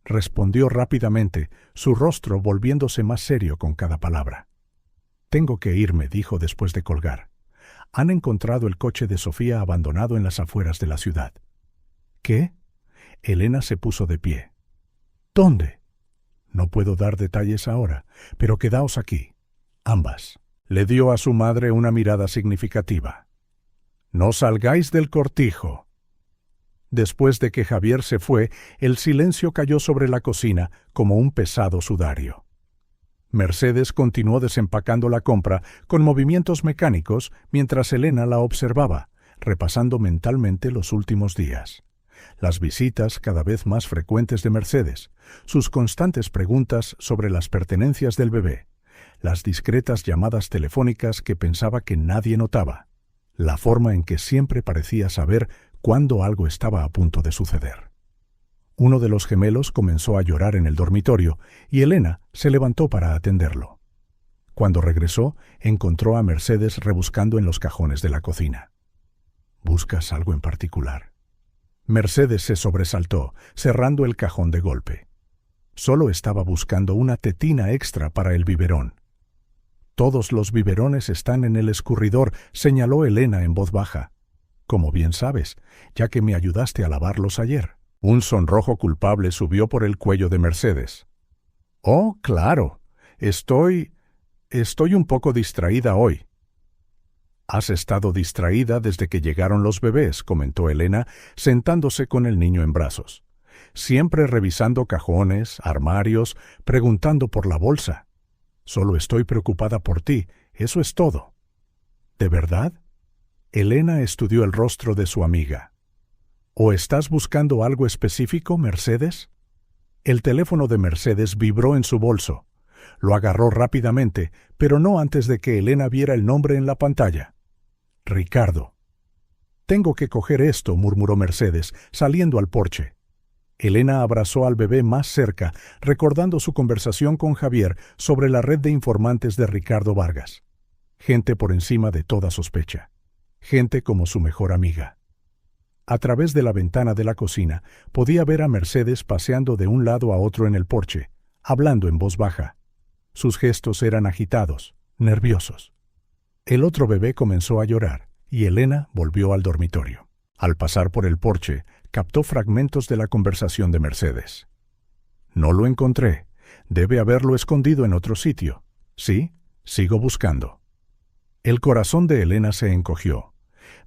S1: Respondió rápidamente, su rostro volviéndose más serio con cada palabra. «Tengo que irme», dijo después de colgar. «Han encontrado el coche de Sofía abandonado en las afueras de la ciudad». «¿Qué?» Elena se puso de pie. «¿Dónde?» «No puedo dar detalles ahora, pero quedaos aquí, ambas». Le dio a su madre una mirada significativa. «No salgáis del cortijo». Después de que Javier se fue, el silencio cayó sobre la cocina como un pesado sudario. Mercedes continuó desempacando la compra con movimientos mecánicos mientras Elena la observaba, repasando mentalmente los últimos días. Las visitas cada vez más frecuentes de Mercedes, sus constantes preguntas sobre las pertenencias del bebé, las discretas llamadas telefónicas que pensaba que nadie notaba, la forma en que siempre parecía saber cuándo algo estaba a punto de suceder. Uno de los gemelos comenzó a llorar en el dormitorio y Elena se levantó para atenderlo. Cuando regresó, encontró a Mercedes rebuscando en los cajones de la cocina. ¿Buscas algo en particular? Mercedes se sobresaltó, cerrando el cajón de golpe. Solo estaba buscando una tetina extra para el biberón. Todos los biberones están en el escurridor, señaló Elena en voz baja. Como bien sabes, ya que me ayudaste a lavarlos ayer. Un sonrojo culpable subió por el cuello de Mercedes. Oh, claro. Estoy un poco distraída hoy. Has estado distraída desde que llegaron los bebés, comentó Elena, sentándose con el niño en brazos. Siempre revisando cajones, armarios, preguntando por la bolsa. Solo estoy preocupada por ti, eso es todo. ¿De verdad? Elena estudió el rostro de su amiga. ¿O estás buscando algo específico, Mercedes? El teléfono de Mercedes vibró en su bolso. Lo agarró rápidamente, pero no antes de que Elena viera el nombre en la pantalla. Ricardo. Tengo que coger esto, murmuró Mercedes, saliendo al porche. Elena abrazó al bebé más cerca, recordando su conversación con Javier sobre la red de informantes de Ricardo Vargas. Gente por encima de toda sospecha. Gente como su mejor amiga. A través de la ventana de la cocina podía ver a Mercedes paseando de un lado a otro en el porche, hablando en voz baja. Sus gestos eran agitados, nerviosos. El otro bebé comenzó a llorar y Elena volvió al dormitorio. Al pasar por el porche, captó fragmentos de la conversación de Mercedes. No lo encontré. Debe haberlo escondido en otro sitio. Sí, sigo buscando. El corazón de Elena se encogió.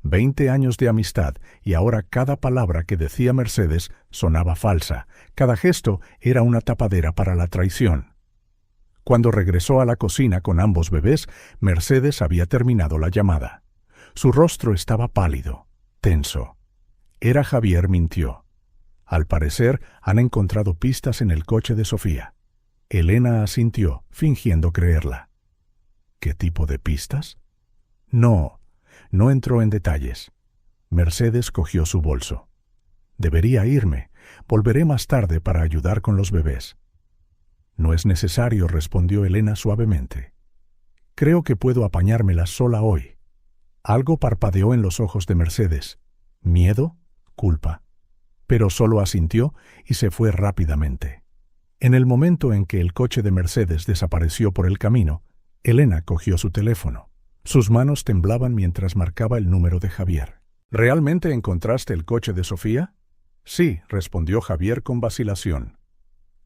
S1: 20 años de amistad y ahora cada palabra que decía Mercedes sonaba falsa. Cada gesto era una tapadera para la traición. Cuando regresó a la cocina con ambos bebés, Mercedes había terminado la llamada. Su rostro estaba pálido, tenso. Era Javier mintió. Al parecer, han encontrado pistas en el coche de Sofía. Elena asintió, fingiendo creerla. ¿Qué tipo de pistas? No entró en detalles. Mercedes cogió su bolso. Debería irme. Volveré más tarde para ayudar con los bebés. No es necesario, respondió Elena suavemente. Creo que puedo apañármela sola hoy. Algo parpadeó en los ojos de Mercedes. ¿Miedo? ¿Culpa? Pero solo asintió y se fue rápidamente. En el momento en que el coche de Mercedes desapareció por el camino, Elena cogió su teléfono. Sus manos temblaban mientras marcaba el número de Javier. ¿Realmente encontraste el coche de Sofía? Sí, respondió Javier con vacilación.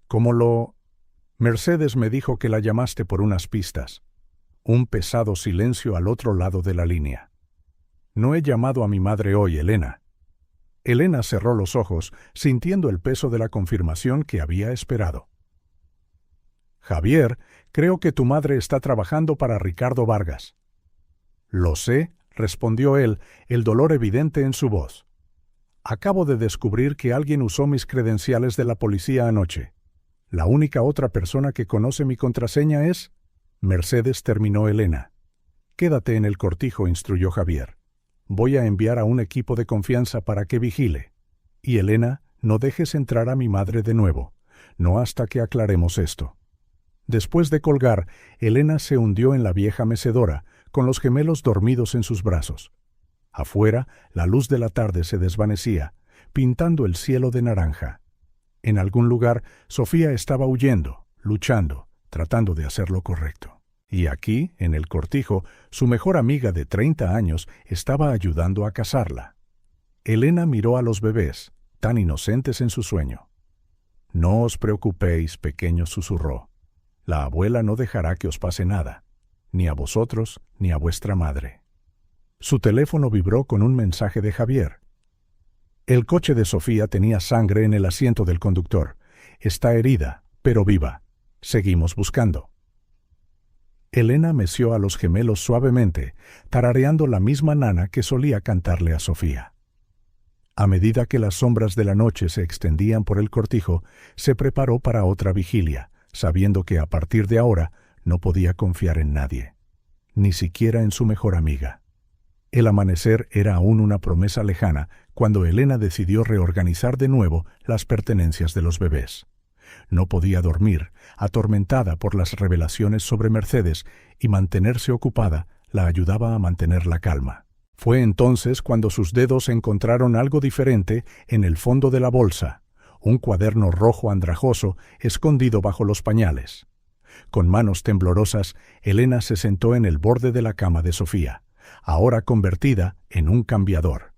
S1: ¿Cómo lo...? Mercedes me dijo que la llamaste por unas pistas. Un pesado silencio al otro lado de la línea. No he llamado a mi madre hoy, Elena. Elena cerró los ojos, sintiendo el peso de la confirmación que había esperado. Javier, creo que tu madre está trabajando para Ricardo Vargas. Lo sé, respondió él, el dolor evidente en su voz. Acabo de descubrir que alguien usó mis credenciales de la policía anoche. La única otra persona que conoce mi contraseña es... Mercedes, terminó Elena. Quédate en el cortijo, instruyó Javier. Voy a enviar a un equipo de confianza para que vigile. Y Elena, no dejes entrar a mi madre de nuevo, no hasta que aclaremos esto. Después de colgar, Elena se hundió en la vieja mecedora, con los gemelos dormidos en sus brazos. Afuera, la luz de la tarde se desvanecía, pintando el cielo de naranja. En algún lugar, Sofía estaba huyendo, luchando, tratando de hacer lo correcto. Y aquí, en el cortijo, su mejor amiga de 30 años estaba ayudando a casarla. Elena miró a los bebés, tan inocentes en su sueño. «No os preocupéis», pequeño, susurró. «La abuela no dejará que os pase nada, ni a vosotros ni a vuestra madre». Su teléfono vibró con un mensaje de Javier. El coche de Sofía tenía sangre en el asiento del conductor. Está herida, pero viva. Seguimos buscando. Elena meció a los gemelos suavemente, tarareando la misma nana que solía cantarle a Sofía. A medida que las sombras de la noche se extendían por el cortijo, se preparó para otra vigilia, sabiendo que a partir de ahora no podía confiar en nadie, ni siquiera en su mejor amiga. El amanecer era aún una promesa lejana cuando Elena decidió reorganizar de nuevo las pertenencias de los bebés. No podía dormir, atormentada por las revelaciones sobre Mercedes, y mantenerse ocupada la ayudaba a mantener la calma. Fue entonces cuando sus dedos encontraron algo diferente en el fondo de la bolsa, un cuaderno rojo andrajoso escondido bajo los pañales. Con manos temblorosas, Elena se sentó en el borde de la cama de Sofía, ahora convertida en un cambiador.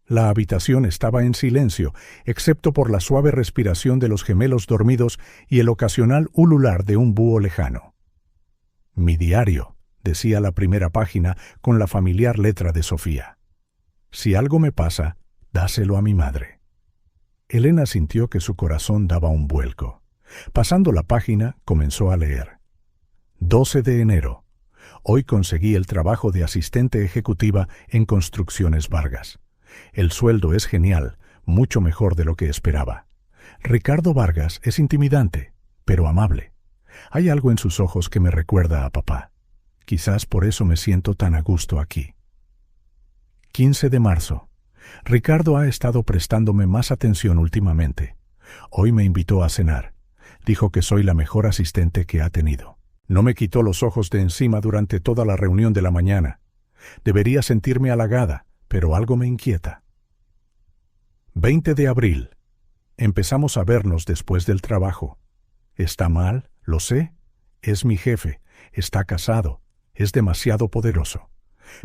S1: La habitación estaba en silencio, excepto por la suave respiración de los gemelos dormidos y el ocasional ulular de un búho lejano. «Mi diario», decía la primera página con la familiar letra de Sofía. «Si algo me pasa, dáselo a mi madre». Elena sintió que su corazón daba un vuelco. Pasando la página, comenzó a leer. 12 de enero. Hoy conseguí el trabajo de asistente ejecutiva en Construcciones Vargas. El sueldo es genial, mucho mejor de lo que esperaba. Ricardo Vargas es intimidante, pero amable. Hay algo en sus ojos que me recuerda a papá. Quizás por eso me siento tan a gusto aquí. 15 de marzo. Ricardo ha estado prestándome más atención últimamente. Hoy me invitó a cenar. Dijo que soy la mejor asistente que ha tenido. No me quitó los ojos de encima durante toda la reunión de la mañana. Debería sentirme halagada, pero algo me inquieta. 20 de abril. Empezamos a vernos después del trabajo. Está mal, lo sé. Es mi jefe, está casado, es demasiado poderoso.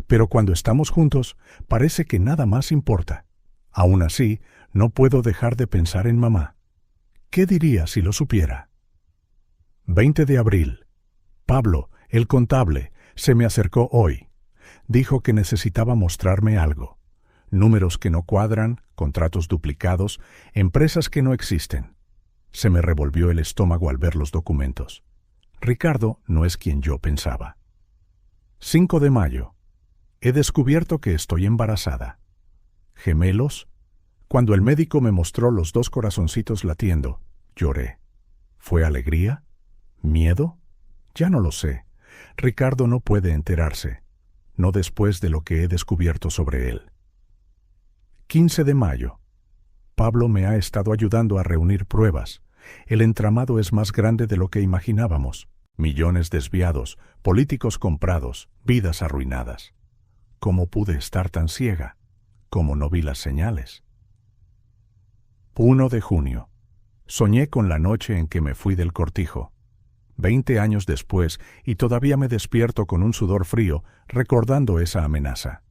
S1: Pero cuando estamos juntos, parece que nada más importa. Aún así, no puedo dejar de pensar en mamá. ¿Qué diría si lo supiera? 20 de abril. Pablo, el contable, se me acercó hoy. Dijo que necesitaba mostrarme algo. Números que no cuadran, contratos duplicados, empresas que no existen. Se me revolvió el estómago al ver los documentos. Ricardo no es quien yo pensaba. 5 de mayo. He descubierto que estoy embarazada. ¿Gemelos? Cuando el médico me mostró los 2 corazoncitos latiendo, lloré. ¿Fue alegría? ¿Miedo? Ya no lo sé. Ricardo no puede enterarse. No después de lo que he descubierto sobre él. 15 de mayo. Pablo me ha estado ayudando a reunir pruebas. El entramado es más grande de lo que imaginábamos. Millones desviados, políticos comprados, vidas arruinadas. ¿Cómo pude estar tan ciega? ¿Cómo no vi las señales? 1 de junio. Soñé con la noche en que me fui del cortijo. 20 años después, y todavía me despierto con un sudor frío, recordando esa amenaza.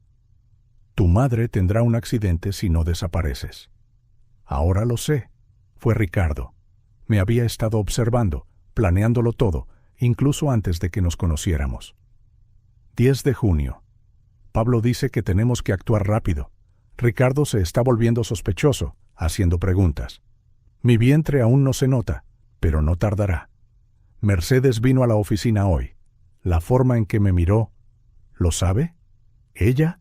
S1: Tu madre tendrá un accidente si no desapareces. Ahora lo sé. Fue Ricardo. Me había estado observando, planeándolo todo, incluso antes de que nos conociéramos. 10 de junio. Pablo dice que tenemos que actuar rápido. Ricardo se está volviendo sospechoso, haciendo preguntas. Mi vientre aún no se nota, pero no tardará. Mercedes vino a la oficina hoy. La forma en que me miró, ¿lo sabe? ¿Ella?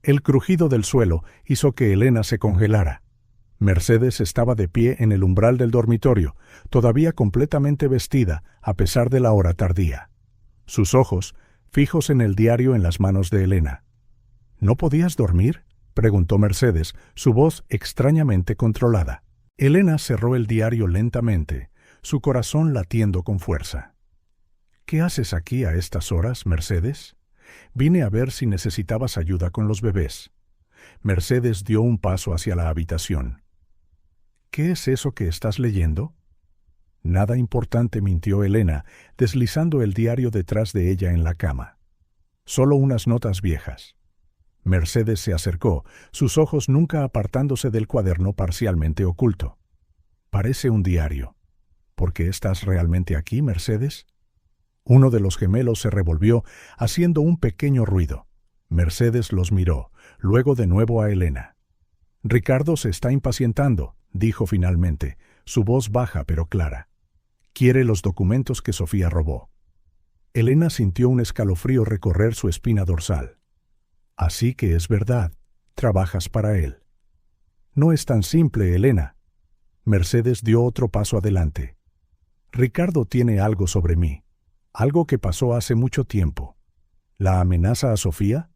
S1: El crujido del suelo hizo que Elena se congelara. Mercedes estaba de pie en el umbral del dormitorio, todavía completamente vestida, a pesar de la hora tardía. Sus ojos, fijos en el diario en las manos de Elena. ¿No podías dormir?, preguntó Mercedes, su voz extrañamente controlada. Elena cerró el diario lentamente, su corazón latiendo con fuerza. ¿Qué haces aquí a estas horas, Mercedes? Vine a ver si necesitabas ayuda con los bebés. Mercedes dio un paso hacia la habitación. ¿Qué es eso que estás leyendo? Nada importante, mintió Elena, deslizando el diario detrás de ella en la cama. Solo unas notas viejas. Mercedes se acercó, sus ojos nunca apartándose del cuaderno parcialmente oculto. Parece un diario. ¿Por qué estás realmente aquí, Mercedes? Uno de los gemelos se revolvió, haciendo un pequeño ruido. Mercedes los miró, luego de nuevo a Elena. Ricardo se está impacientando, dijo finalmente, su voz baja pero clara. Quiere los documentos que Sofía robó. Elena sintió un escalofrío recorrer su espina dorsal. Así que es verdad, trabajas para él. No es tan simple, Elena. Mercedes dio otro paso adelante. Ricardo tiene algo sobre mí, algo que pasó hace mucho tiempo. ¿La amenaza a Sofía?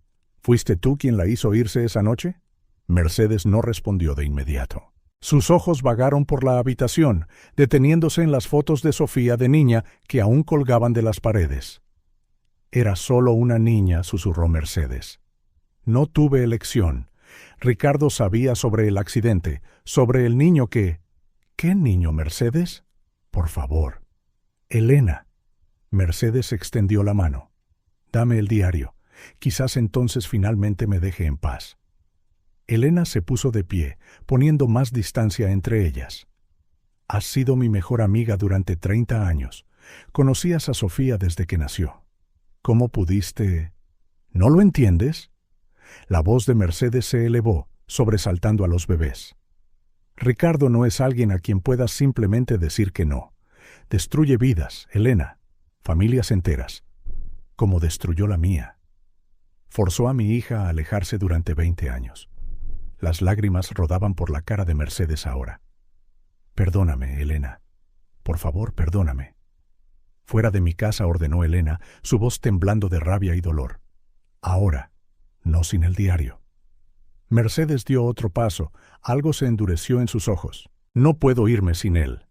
S1: ¿Fuiste tú quien la hizo irse esa noche? Mercedes no respondió de inmediato. Sus ojos vagaron por la habitación, deteniéndose en las fotos de Sofía de niña que aún colgaban de las paredes. Era solo una niña, susurró Mercedes. No tuve elección. Ricardo sabía sobre el accidente, sobre el niño que... ¿Qué niño, Mercedes? Por favor. Elena. Mercedes extendió la mano. Dame el diario. Quizás entonces finalmente me deje en paz. Elena se puso de pie, poniendo más distancia entre ellas. Has sido mi mejor amiga durante 30 años. Conocías a Sofía desde que nació. ¿Cómo pudiste...? ¿No lo entiendes? La voz de Mercedes se elevó, sobresaltando a los bebés. Ricardo no es alguien a quien puedas simplemente decir que no. Destruye vidas, Elena, familias enteras, como destruyó la mía. Forzó a mi hija a alejarse durante 20 años. Las lágrimas rodaban por la cara de Mercedes ahora. Perdóname, Elena. Por favor, perdóname. Fuera de mi casa, ordenó Elena, su voz temblando de rabia y dolor. Ahora, no sin el diario. Mercedes dio otro paso, algo se endureció en sus ojos. No puedo irme sin él.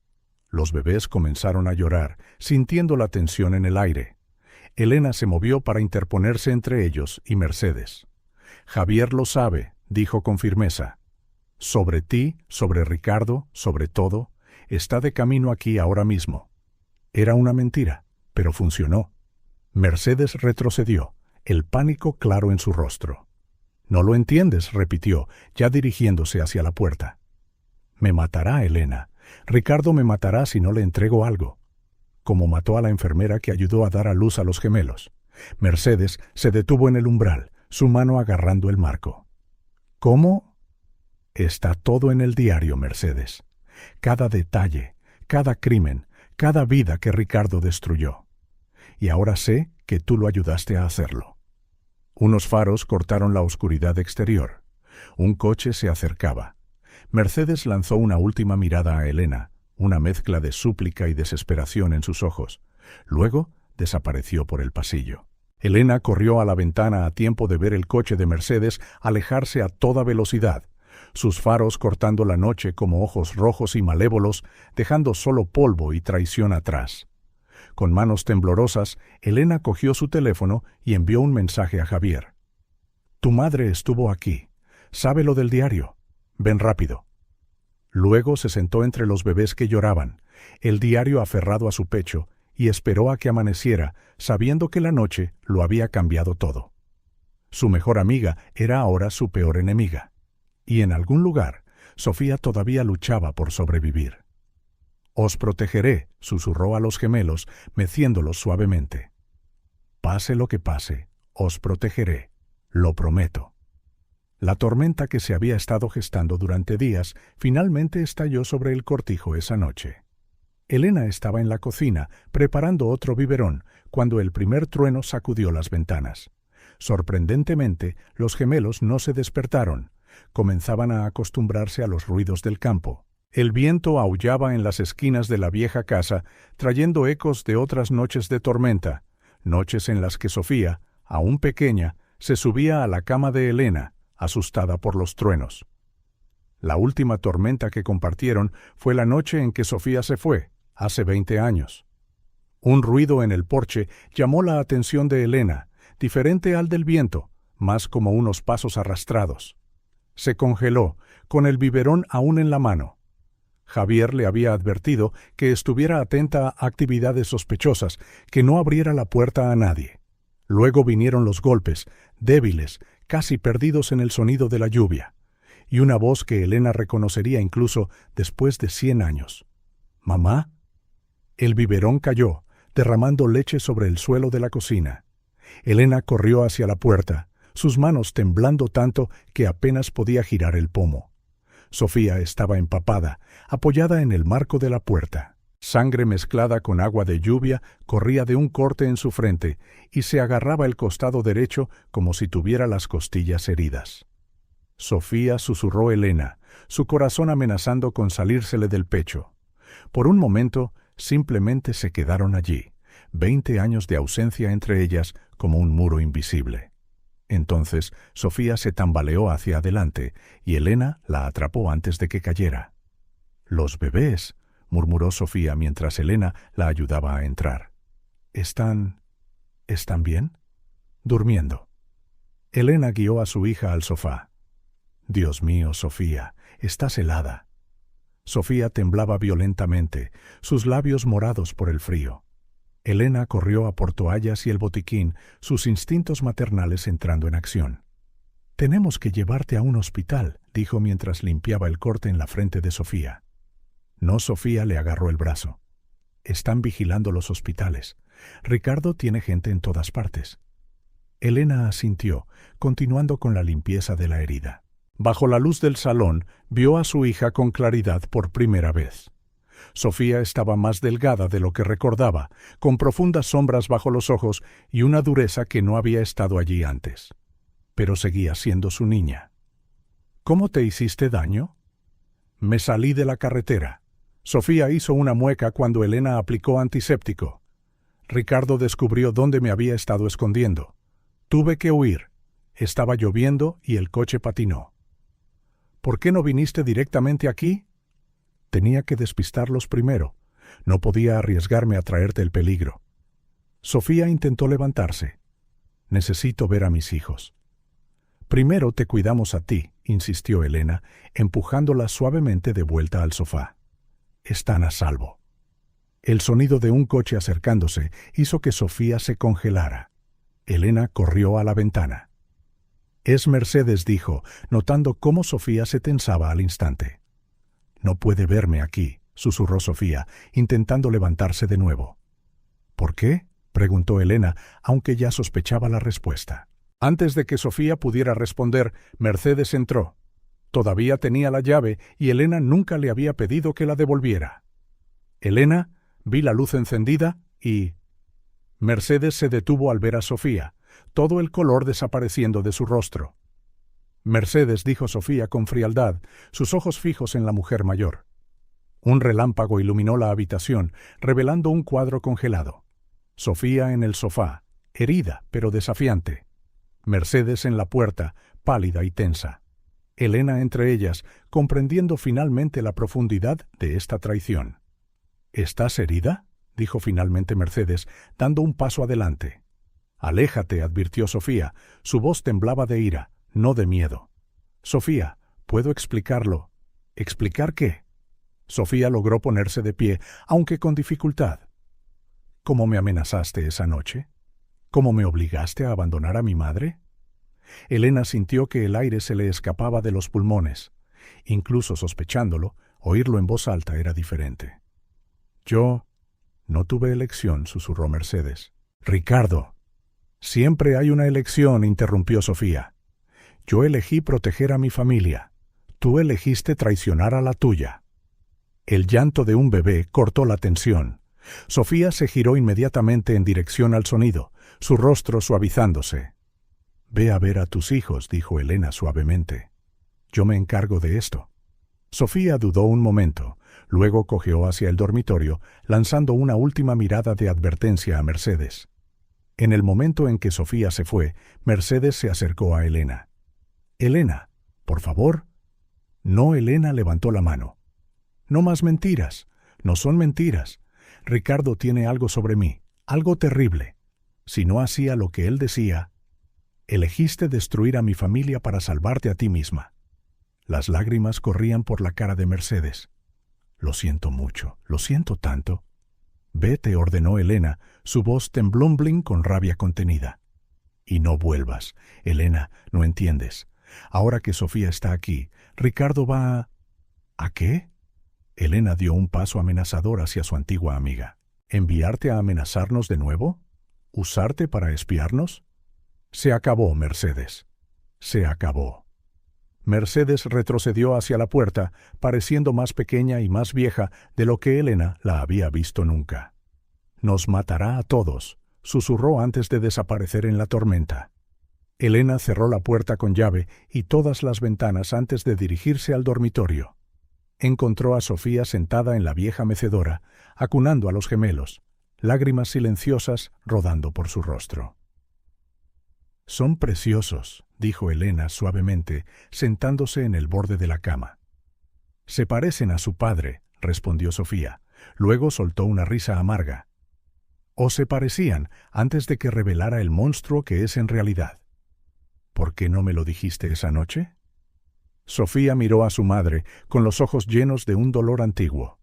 S1: Los bebés comenzaron a llorar, sintiendo la tensión en el aire. Elena se movió para interponerse entre ellos y Mercedes. Javier lo sabe, dijo con firmeza. Sobre ti, sobre Ricardo, sobre todo, está de camino aquí ahora mismo. Era una mentira, pero funcionó. Mercedes retrocedió, el pánico claro en su rostro. No lo entiendes, repitió, ya dirigiéndose hacia la puerta. Me matará, Elena. Ricardo me matará si no le entrego algo. Como mató a la enfermera que ayudó a dar a luz a los gemelos. Mercedes se detuvo en el umbral, su mano agarrando el marco. ¿Cómo? Está todo en el diario, Mercedes. Cada detalle, cada crimen, cada vida que Ricardo destruyó. Y ahora sé que tú lo ayudaste a hacerlo. Unos faros cortaron la oscuridad exterior. Un coche se acercaba. Mercedes lanzó una última mirada a Elena, una mezcla de súplica y desesperación en sus ojos. Luego desapareció por el pasillo. Elena corrió a la ventana a tiempo de ver el coche de Mercedes alejarse a toda velocidad, sus faros cortando la noche como ojos rojos y malévolos, dejando solo polvo y traición atrás. Con manos temblorosas, Elena cogió su teléfono y envió un mensaje a Javier. Tu madre estuvo aquí. Sabe lo del diario. Ven rápido. Luego se sentó entre los bebés que lloraban, el diario aferrado a su pecho, y esperó a que amaneciera, sabiendo que la noche lo había cambiado todo. Su mejor amiga era ahora su peor enemiga. Y en algún lugar, Sofía todavía luchaba por sobrevivir. Os protegeré, susurró a los gemelos, meciéndolos suavemente. Pase lo que pase, os protegeré, lo prometo. La tormenta que se había estado gestando durante días finalmente estalló sobre el cortijo esa noche. Elena estaba en la cocina, preparando otro biberón, cuando el primer trueno sacudió las ventanas. Sorprendentemente, los gemelos no se despertaron. Comenzaban a acostumbrarse a los ruidos del campo. El viento aullaba en las esquinas de la vieja casa, trayendo ecos de otras noches de tormenta, noches en las que Sofía, aún pequeña, se subía a la cama de Elena, asustada por los truenos. La última tormenta que compartieron fue la noche en que Sofía se fue, hace 20 años. Un ruido en el porche llamó la atención de Elena, diferente al del viento, más como unos pasos arrastrados. Se congeló, con el biberón aún en la mano. Javier le había advertido que estuviera atenta a actividades sospechosas, que no abriera la puerta a nadie. Luego vinieron los golpes, débiles, casi perdidos en el sonido de la lluvia, y una voz que Elena reconocería incluso después de 100 años. «¿Mamá?» El biberón cayó, derramando leche sobre el suelo de la cocina. Elena corrió hacia la puerta, sus manos temblando tanto que apenas podía girar el pomo. Sofía estaba empapada, apoyada en el marco de la puerta. Sangre mezclada con agua de lluvia corría de un corte en su frente y se agarraba el costado derecho como si tuviera las costillas heridas. Sofía, susurró Elena, su corazón amenazando con salírsele del pecho. Por un momento, simplemente se quedaron allí, 20 años de ausencia entre ellas como un muro invisible. Entonces Sofía se tambaleó hacia adelante y Elena la atrapó antes de que cayera. «Los bebés», murmuró Sofía mientras Elena la ayudaba a entrar. «¿Están bien?» «Durmiendo». Elena guió a su hija al sofá. «Dios mío, Sofía, estás helada». Sofía temblaba violentamente, sus labios morados por el frío. Elena corrió a por toallas y el botiquín, sus instintos maternales entrando en acción. «Tenemos que llevarte a un hospital», dijo mientras limpiaba el corte en la frente de Sofía. No, Sofía le agarró el brazo. «Están vigilando los hospitales. Ricardo tiene gente en todas partes». Elena asintió, continuando con la limpieza de la herida. Bajo la luz del salón, vio a su hija con claridad por primera vez. Sofía estaba más delgada de lo que recordaba, con profundas sombras bajo los ojos y una dureza que no había estado allí antes. Pero seguía siendo su niña. «¿Cómo te hiciste daño?» «Me salí de la carretera». Sofía hizo una mueca cuando Elena aplicó antiséptico. «Ricardo descubrió dónde me había estado escondiendo. Tuve que huir. Estaba lloviendo y el coche patinó». «¿Por qué no viniste directamente aquí?» «Tenía que despistarlos primero. No podía arriesgarme a traerte el peligro». Sofía intentó levantarse. «Necesito ver a mis hijos». «Primero te cuidamos a ti», insistió Elena, empujándola suavemente de vuelta al sofá. «Están a salvo». El sonido de un coche acercándose hizo que Sofía se congelara. Elena corrió a la ventana. «Es Mercedes», dijo, notando cómo Sofía se tensaba al instante. «No puede verme aquí», susurró Sofía, intentando levantarse de nuevo. «¿Por qué?», preguntó Elena, aunque ya sospechaba la respuesta. Antes de que Sofía pudiera responder, Mercedes entró. Todavía tenía la llave y Elena nunca le había pedido que la devolviera. «Elena», vi la luz encendida y... Mercedes se detuvo al ver a Sofía, todo el color desapareciendo de su rostro. «Mercedes», dijo Sofía con frialdad, sus ojos fijos en la mujer mayor. Un relámpago iluminó la habitación, revelando un cuadro congelado. Sofía en el sofá, herida pero desafiante. Mercedes en la puerta, pálida y tensa. Elena entre ellas, comprendiendo finalmente la profundidad de esta traición. «¿Estás herida?», dijo finalmente Mercedes, dando un paso adelante. «Aléjate», advirtió Sofía. Su voz temblaba de ira, no de miedo. «Sofía, puedo explicarlo». «¿Explicar qué?». Sofía logró ponerse de pie, aunque con dificultad. «¿Cómo me amenazaste esa noche? ¿Cómo me obligaste a abandonar a mi madre?». Elena sintió que el aire se le escapaba de los pulmones. Incluso sospechándolo, oírlo en voz alta era diferente. «Yo no tuve elección», susurró Mercedes. «Ricardo». «Siempre hay una elección», interrumpió Sofía. «Yo elegí proteger a mi familia. Tú elegiste traicionar a la tuya». El llanto de un bebé cortó la tensión. Sofía se giró inmediatamente en dirección al sonido, su rostro suavizándose. «Ve a ver a tus hijos», dijo Elena suavemente. «Yo me encargo de esto». Sofía dudó un momento, luego cojeó hacia el dormitorio, lanzando una última mirada de advertencia a Mercedes. En el momento en que Sofía se fue, Mercedes se acercó a Elena. «Elena, por favor». No, Elena levantó la mano. «No más mentiras. No son mentiras. Ricardo tiene algo sobre mí, algo terrible. Si no hacía lo que él decía, elegiste destruir a mi familia para salvarte a ti misma». Las lágrimas corrían por la cara de Mercedes. «Lo siento mucho, lo siento tanto». «Vete», ordenó Elena, su voz tembló con rabia contenida. «Y no vuelvas. Elena, no entiendes. Ahora que Sofía está aquí, Ricardo va a...» «¿A qué?». Elena dio un paso amenazador hacia su antigua amiga. «¿Enviarte a amenazarnos de nuevo? ¿Usarte para espiarnos?». «Se acabó, Mercedes. Se acabó». Mercedes retrocedió hacia la puerta, pareciendo más pequeña y más vieja de lo que Elena la había visto nunca. «Nos matará a todos», susurró antes de desaparecer en la tormenta. Elena cerró la puerta con llave y todas las ventanas antes de dirigirse al dormitorio. Encontró a Sofía sentada en la vieja mecedora, acunando a los gemelos, lágrimas silenciosas rodando por su rostro. Son preciosos, dijo Elena suavemente, sentándose en el borde de la cama. Se parecen a su padre, respondió Sofía. Luego soltó una risa amarga. O se parecían antes de que revelara el monstruo que es en realidad. ¿Por qué no me lo dijiste esa noche? Sofía miró a su madre con los ojos llenos de un dolor antiguo.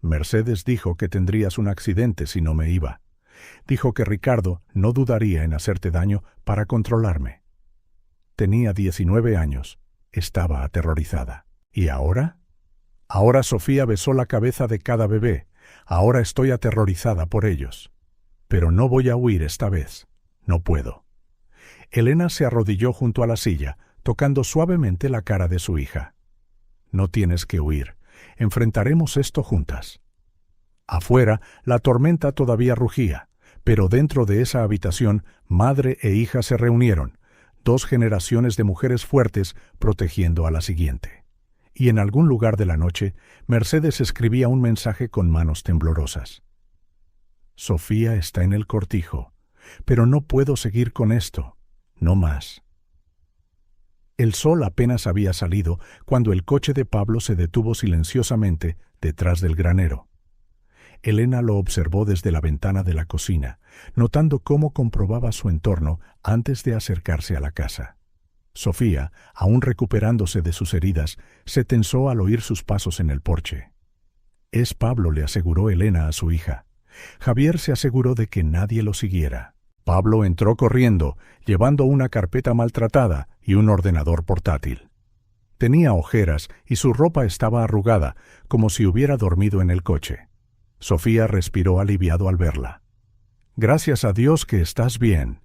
S1: Mercedes dijo que tendrías un accidente si no me iba. Dijo que Ricardo no dudaría en hacerte daño para controlarme. Tenía 19 años. Estaba aterrorizada. ¿Y ahora? Ahora Sofía besó la cabeza de cada bebé. Ahora estoy aterrorizada por ellos. Pero no voy a huir esta vez. No puedo. Elena se arrodilló junto a la silla, tocando suavemente la cara de su hija. No tienes que huir. Enfrentaremos esto juntas. Afuera, la tormenta todavía rugía, pero dentro de esa habitación, madre e hija se reunieron, 2 generaciones de mujeres fuertes protegiendo a la siguiente. Y en algún lugar de la noche, Mercedes escribía un mensaje con manos temblorosas. Sofía está en el cortijo, pero no puedo seguir con esto, no más. El sol apenas había salido cuando el coche de Pablo se detuvo silenciosamente detrás del granero. Elena lo observó desde la ventana de la cocina, notando cómo comprobaba su entorno antes de acercarse a la casa. Sofía, aún recuperándose de sus heridas, se tensó al oír sus pasos en el porche. «Es Pablo», le aseguró Elena a su hija. Javier se aseguró de que nadie lo siguiera. Pablo entró corriendo, llevando una carpeta maltratada y un ordenador portátil. Tenía ojeras y su ropa estaba arrugada, como si hubiera dormido en el coche. Sofía respiró aliviado al verla. «Gracias a Dios que estás bien».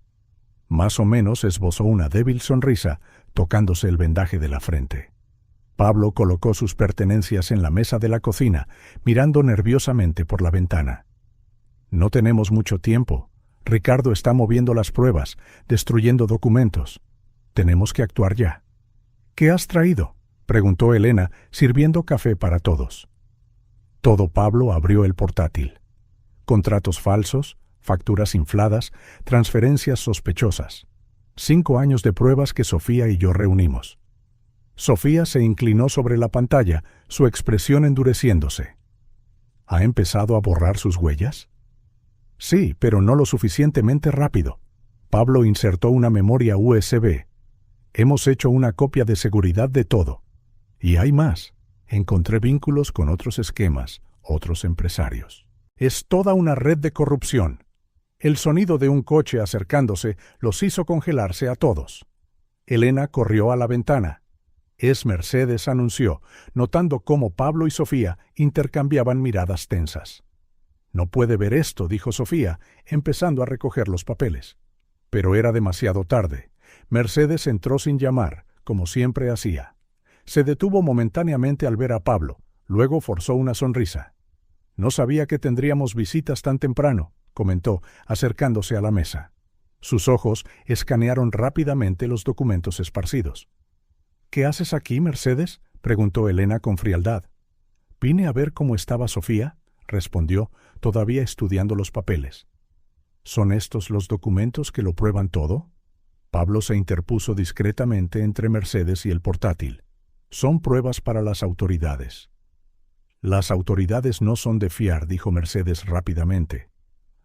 S1: Más o menos esbozó una débil sonrisa, tocándose el vendaje de la frente. Pablo colocó sus pertenencias en la mesa de la cocina, mirando nerviosamente por la ventana. «No tenemos mucho tiempo. Ricardo está moviendo las pruebas, destruyendo documentos. Tenemos que actuar ya». «¿Qué has traído?», preguntó Elena, sirviendo café para todos. Todo Pablo abrió el portátil. Contratos falsos, facturas infladas, transferencias sospechosas. 5 años de pruebas que Sofía y yo reunimos. Sofía se inclinó sobre la pantalla, su expresión endureciéndose. ¿Ha empezado a borrar sus huellas? Sí, pero no lo suficientemente rápido. Pablo insertó una memoria USB. Hemos hecho una copia de seguridad de todo. Y hay más. Encontré vínculos con otros esquemas, otros empresarios. Es toda una red de corrupción. El sonido de un coche acercándose los hizo congelarse a todos. Elena corrió a la ventana. «Es Mercedes», anunció, notando cómo Pablo y Sofía intercambiaban miradas tensas. «No puede ver esto», dijo Sofía, empezando a recoger los papeles. Pero era demasiado tarde. Mercedes entró sin llamar, como siempre hacía. Se detuvo momentáneamente al ver a Pablo, luego forzó una sonrisa. «No sabía que tendríamos visitas tan temprano», comentó, acercándose a la mesa. Sus ojos escanearon rápidamente los documentos esparcidos. «¿Qué haces aquí, Mercedes?», preguntó Elena con frialdad. «Vine a ver cómo estaba Sofía», respondió, todavía estudiando los papeles. «¿Son estos los documentos que lo prueban todo?». Pablo se interpuso discretamente entre Mercedes y el portátil. «Son pruebas para las autoridades». «Las autoridades no son de fiar», dijo Mercedes rápidamente.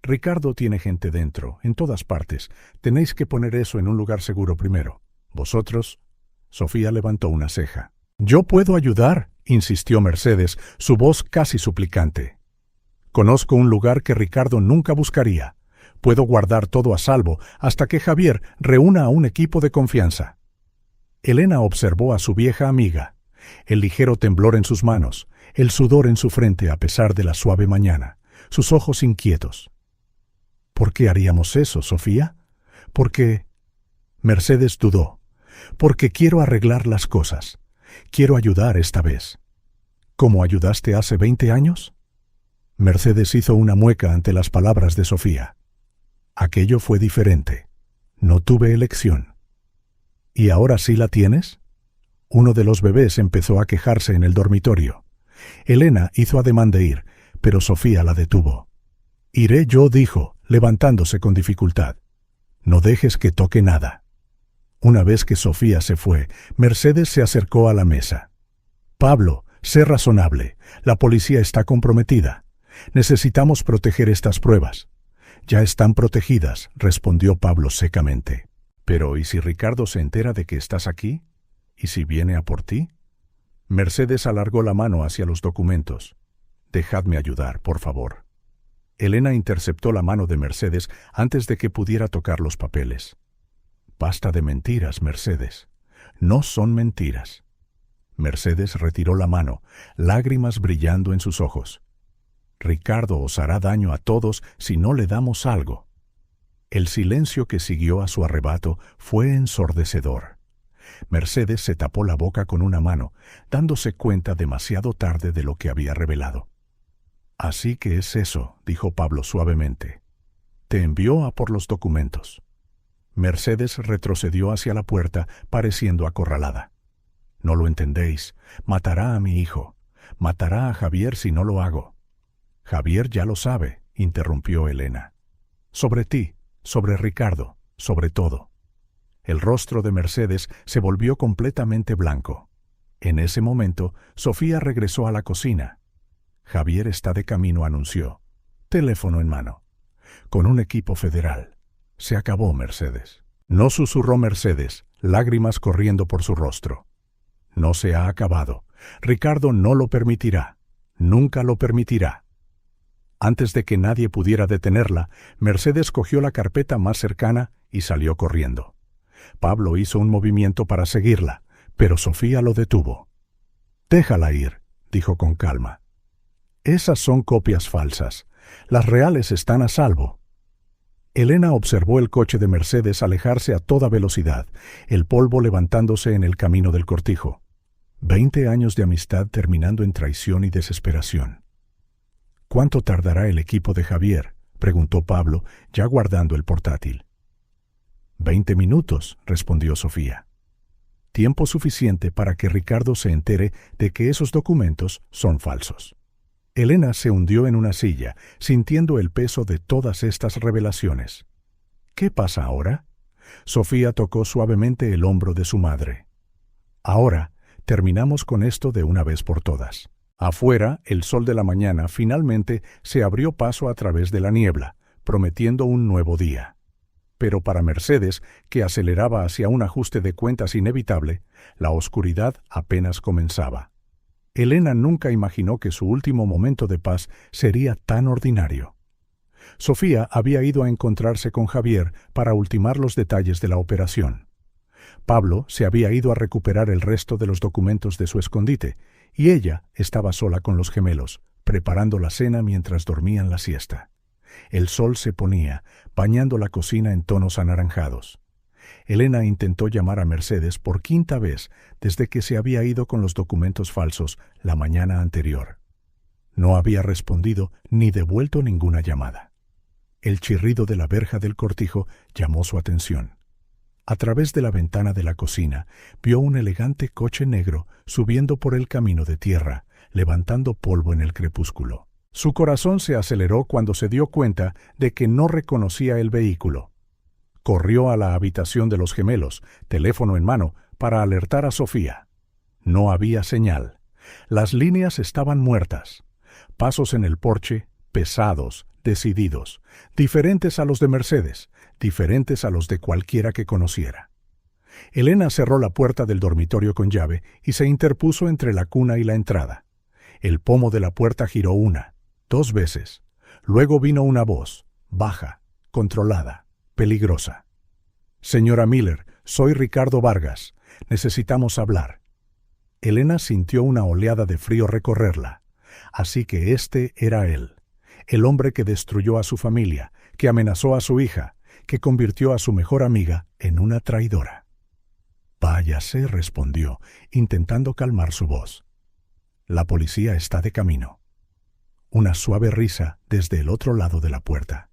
S1: «Ricardo tiene gente dentro, en todas partes. Tenéis que poner eso en un lugar seguro primero. Vosotros...» Sofía levantó una ceja. «Yo puedo ayudar», insistió Mercedes, su voz casi suplicante. «Conozco un lugar que Ricardo nunca buscaría. Puedo guardar todo a salvo hasta que Javier reúna a un equipo de confianza». Elena observó a su vieja amiga, el ligero temblor en sus manos, el sudor en su frente a pesar de la suave mañana, sus ojos inquietos. «¿Por qué haríamos eso, Sofía? Porque...» Mercedes dudó. «Porque quiero arreglar las cosas. Quiero ayudar esta vez». «¿Cómo ayudaste hace 20 años?» Mercedes hizo una mueca ante las palabras de Sofía. «Aquello fue diferente. No tuve elección». «¿Y ahora sí la tienes?» Uno de los bebés empezó a quejarse en el dormitorio. Elena hizo ademán de ir, pero Sofía la detuvo. «Iré yo», dijo, levantándose con dificultad. No dejes que toque nada. Una vez que Sofía se fue, Mercedes se acercó a la mesa. Pablo, sé razonable. La policía está comprometida. Necesitamos proteger estas pruebas. Ya están protegidas, respondió Pablo secamente. Pero, ¿y si Ricardo se entera de que estás aquí? ¿Y si viene a por ti? Mercedes alargó la mano hacia los documentos. Dejadme ayudar, por favor. Elena interceptó la mano de Mercedes antes de que pudiera tocar los papeles. Basta de mentiras, Mercedes. No son mentiras. Mercedes retiró la mano, lágrimas brillando en sus ojos. Ricardo os hará daño a todos si no le damos algo. El silencio que siguió a su arrebato fue ensordecedor. Mercedes se tapó la boca con una mano, dándose cuenta demasiado tarde de lo que había revelado. Así que es eso, dijo Pablo suavemente. Te envió a por los documentos. Mercedes retrocedió hacia la puerta, pareciendo acorralada. No lo entendéis. Matará a mi hijo. Matará a Javier si no lo hago. Javier ya lo sabe, interrumpió Elena. Sobre ti, sobre Ricardo, sobre todo. El rostro de Mercedes se volvió completamente blanco. En ese momento, Sofía regresó a la cocina. Javier está de camino, anunció. Teléfono en mano. Con un equipo federal. Se acabó, Mercedes. No, susurró Mercedes, lágrimas corriendo por su rostro. No se ha acabado. Ricardo no lo permitirá. Nunca lo permitirá. Antes de que nadie pudiera detenerla, Mercedes cogió la carpeta más cercana y salió corriendo. Pablo hizo un movimiento para seguirla, pero Sofía lo detuvo. Déjala ir, dijo con calma. Esas son copias falsas. Las reales están a salvo. Elena observó el coche de Mercedes alejarse a toda velocidad, el polvo levantándose en el camino del cortijo. 20 años de amistad terminando en traición y desesperación. ¿Cuánto tardará el equipo de Javier?, preguntó Pablo, ya guardando el portátil. 20 minutos, respondió Sofía. Tiempo suficiente para que Ricardo se entere de que esos documentos son falsos. Elena se hundió en una silla, sintiendo el peso de todas estas revelaciones. ¿Qué pasa ahora? Sofía tocó suavemente el hombro de su madre. Ahora, terminamos con esto de una vez por todas. Afuera, el sol de la mañana finalmente se abrió paso a través de la niebla, prometiendo un nuevo día. Pero para Mercedes, que aceleraba hacia un ajuste de cuentas inevitable, la oscuridad apenas comenzaba. Elena nunca imaginó que su último momento de paz sería tan ordinario. Sofía había ido a encontrarse con Javier para ultimar los detalles de la operación. Pablo se había ido a recuperar el resto de los documentos de su escondite, y ella estaba sola con los gemelos, preparando la cena mientras dormían la siesta. El sol se ponía, bañando la cocina en tonos anaranjados. Elena intentó llamar a Mercedes por 5ª vez desde que se había ido con los documentos falsos la mañana anterior. No había respondido ni devuelto ninguna llamada. El chirrido de la verja del cortijo llamó su atención. A través de la ventana de la cocina vio un elegante coche negro subiendo por el camino de tierra, levantando polvo en el crepúsculo. Su corazón se aceleró cuando se dio cuenta de que no reconocía el vehículo. Corrió a la habitación de los gemelos, teléfono en mano, para alertar a Sofía. No había señal. Las líneas estaban muertas. Pasos en el porche, pesados, decididos, diferentes a los de Mercedes, diferentes a los de cualquiera que conociera. Elena cerró la puerta del dormitorio con llave y se interpuso entre la cuna y la entrada. El pomo de la puerta giró 1, 2 veces. Luego vino una voz, baja, controlada, peligrosa. «Señora Miller, soy Ricardo Vargas. Necesitamos hablar». Elena sintió una oleada de frío recorrerla. Así que este era él, el hombre que destruyó a su familia, que amenazó a su hija, que convirtió a su mejor amiga en una traidora. «Váyase», respondió, intentando calmar su voz. «La policía está de camino». Una suave risa desde el otro lado de la puerta.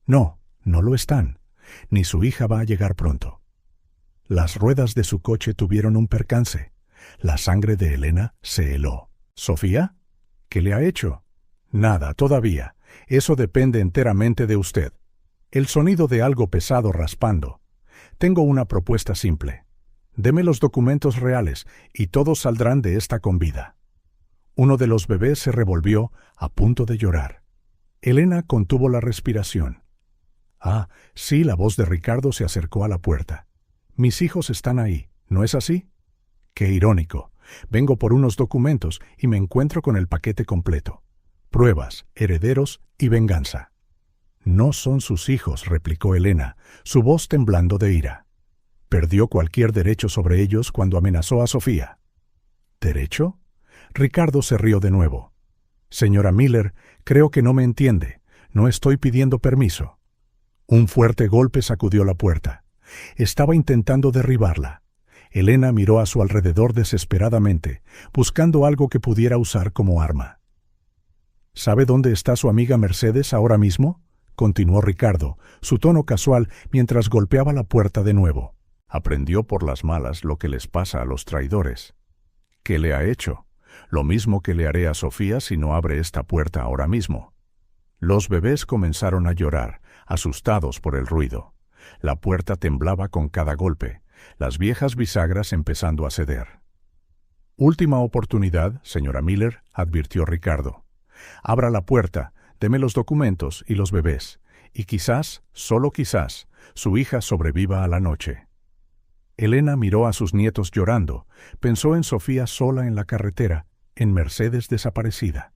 S1: «No, no lo están. Ni su hija va a llegar pronto». Las ruedas de su coche tuvieron un percance. La sangre de Elena se heló. «¿Sofía? ¿Qué le ha hecho?» «Nada, todavía. Eso depende enteramente de usted». El sonido de algo pesado raspando. Tengo una propuesta simple. Deme los documentos reales y todos saldrán de esta con vida. Uno de los bebés se revolvió, a punto de llorar. Elena contuvo la respiración. Ah, sí, la voz de Ricardo se acercó a la puerta. Mis hijos están ahí, ¿no es así? Qué irónico. Vengo por unos documentos y me encuentro con el paquete completo. Pruebas, herederos y venganza. No son sus hijos, replicó Elena, su voz temblando de ira. Perdió cualquier derecho sobre ellos cuando amenazó a Sofía. ¿Derecho? Ricardo se rió de nuevo. Señora Miller, creo que no me entiende. No estoy pidiendo permiso. Un fuerte golpe sacudió la puerta. Estaba intentando derribarla. Elena miró a su alrededor desesperadamente, buscando algo que pudiera usar como arma. ¿Sabe dónde está su amiga Mercedes ahora mismo?, continuó Ricardo, su tono casual mientras golpeaba la puerta de nuevo. Aprendió por las malas lo que les pasa a los traidores. ¿Qué le ha hecho? Lo mismo que le haré a Sofía si no abre esta puerta ahora mismo. Los bebés comenzaron a llorar, asustados por el ruido. La puerta temblaba con cada golpe, las viejas bisagras empezando a ceder. Última oportunidad, señora Miller, advirtió Ricardo. Abra la puerta, deme los documentos y los bebés, y quizás, solo quizás, su hija sobreviva a la noche. Elena miró a sus nietos llorando, pensó en Sofía sola en la carretera, en Mercedes desaparecida.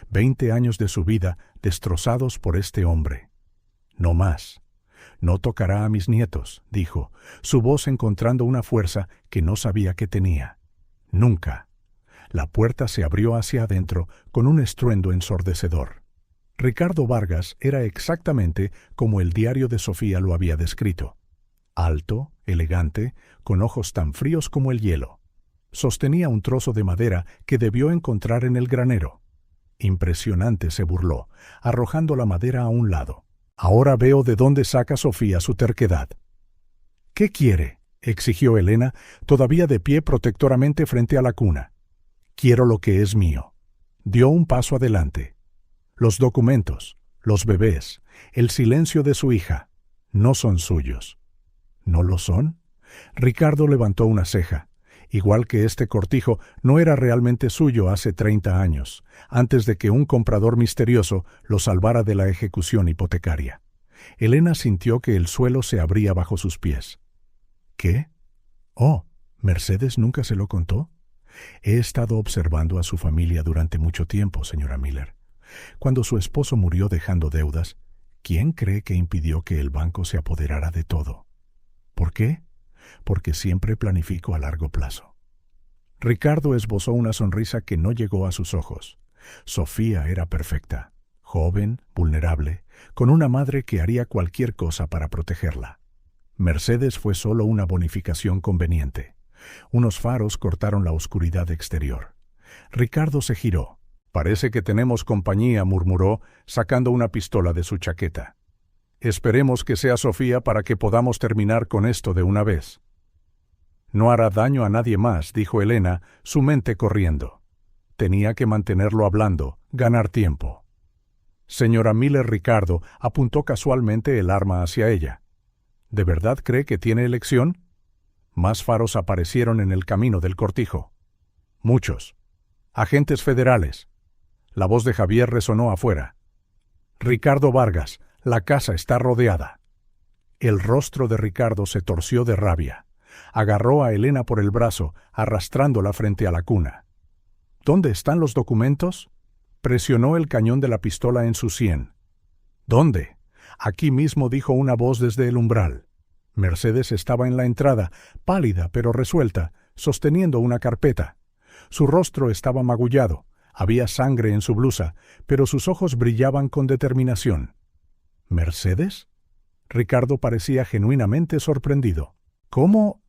S1: 20 años de su vida destrozados por este hombre. No más. No tocará a mis nietos, dijo, su voz encontrando una fuerza que no sabía que tenía. Nunca. La puerta se abrió hacia adentro con un estruendo ensordecedor. Ricardo Vargas era exactamente como el diario de Sofía lo había descrito. Alto, elegante, con ojos tan fríos como el hielo. Sostenía un trozo de madera que debió encontrar en el granero. Impresionante, se burló, arrojando la madera a un lado. Ahora veo de dónde saca Sofía su terquedad. ¿Qué quiere?, exigió Elena, todavía de pie protectoramente frente a la cuna. Quiero lo que es mío. Dio un paso adelante. Los documentos, los bebés, el silencio de su hija, no son suyos. ¿No lo son? Ricardo levantó una ceja. Igual que este cortijo no era realmente suyo hace 30 años, antes de que un comprador misterioso lo salvara de la ejecución hipotecaria. Elena sintió que el suelo se abría bajo sus pies. ¿Qué? Oh, ¿Mercedes nunca se lo contó? He estado observando a su familia durante mucho tiempo, señora Miller. Cuando su esposo murió dejando deudas, ¿quién cree que impidió que el banco se apoderara de todo? ¿Por qué? Porque siempre planifico a largo plazo. Ricardo esbozó una sonrisa que no llegó a sus ojos. Sofía era perfecta, joven, vulnerable, con una madre que haría cualquier cosa para protegerla. Mercedes fue solo una bonificación conveniente. Unos faros cortaron la oscuridad exterior. Ricardo se giró. Parece que tenemos compañía, murmuró, sacando una pistola de su chaqueta. Esperemos que sea Sofía para que podamos terminar con esto de una vez. No hará daño a nadie más, dijo Elena, su mente corriendo. Tenía que mantenerlo hablando, ganar tiempo. Señora Miller, Ricardo apuntó casualmente el arma hacia ella. ¿De verdad cree que tiene elección? Más faros aparecieron en el camino del cortijo. Muchos. Agentes federales. La voz de Javier resonó afuera. Ricardo Vargas, la casa está rodeada. El rostro de Ricardo se torció de rabia. Agarró a Elena por el brazo, arrastrándola frente a la cuna. ¿Dónde están los documentos? Presionó el cañón de la pistola en su sien. ¿Dónde? Aquí mismo, dijo una voz desde el umbral. Mercedes estaba en la entrada, pálida pero resuelta, sosteniendo una carpeta. Su rostro estaba magullado, había sangre en su blusa, pero sus ojos brillaban con determinación. ¿Mercedes? Ricardo parecía genuinamente sorprendido. ¿Cómo?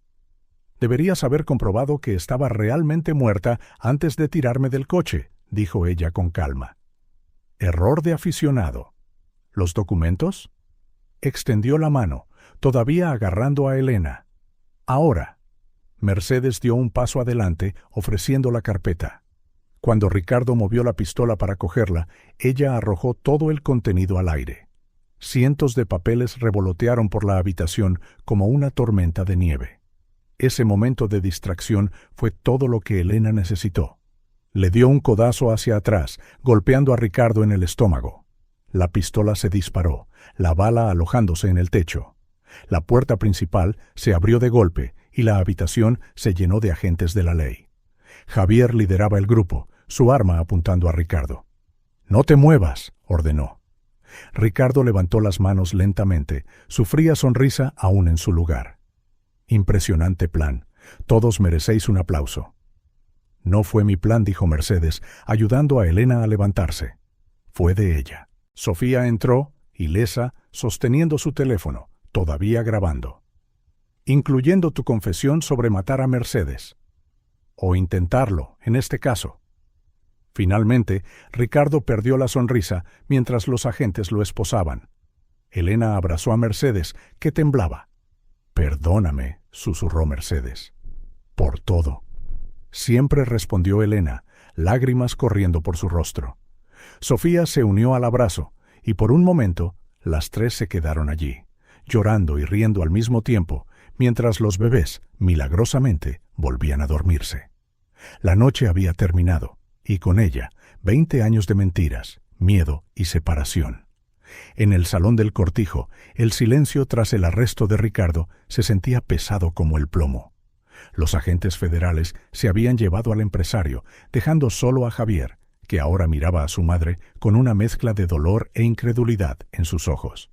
S1: Deberías haber comprobado que estaba realmente muerta antes de tirarme del coche, dijo ella con calma. Error de aficionado. ¿Los documentos? Extendió la mano, todavía agarrando a Elena. Ahora. Mercedes dio un paso adelante, ofreciendo la carpeta. Cuando Ricardo movió la pistola para cogerla, ella arrojó todo el contenido al aire. Cientos de papeles revolotearon por la habitación como una tormenta de nieve. Ese momento de distracción fue todo lo que Elena necesitó. Le dio un codazo hacia atrás, golpeando a Ricardo en el estómago. La pistola se disparó, la bala alojándose en el techo. La puerta principal se abrió de golpe y la habitación se llenó de agentes de la ley. Javier lideraba el grupo, su arma apuntando a Ricardo. «No te muevas», ordenó. Ricardo levantó las manos lentamente, su fría sonrisa aún en su lugar. «Impresionante plan. Todos merecéis un aplauso». «No fue mi plan», dijo Mercedes, ayudando a Elena a levantarse. Fue de ella. Sofía entró, ilesa, sosteniendo su teléfono, todavía grabando. «Incluyendo tu confesión sobre matar a Mercedes. O intentarlo, en este caso». Finalmente, Ricardo perdió la sonrisa mientras los agentes lo esposaban. Elena abrazó a Mercedes, que temblaba. «Perdóname», susurró Mercedes. «Por todo». Siempre respondió Elena, lágrimas corriendo por su rostro. Sofía se unió al abrazo, y por un momento las tres se quedaron allí, llorando y riendo al mismo tiempo, mientras los bebés, milagrosamente, volvían a dormirse. La noche había terminado, y con ella 20 años de mentiras, miedo y separación. En el salón del cortijo, el silencio tras el arresto de Ricardo se sentía pesado como el plomo. Los agentes federales se habían llevado al empresario, dejando solo a Javier, que ahora miraba a su madre con una mezcla de dolor e incredulidad en sus ojos.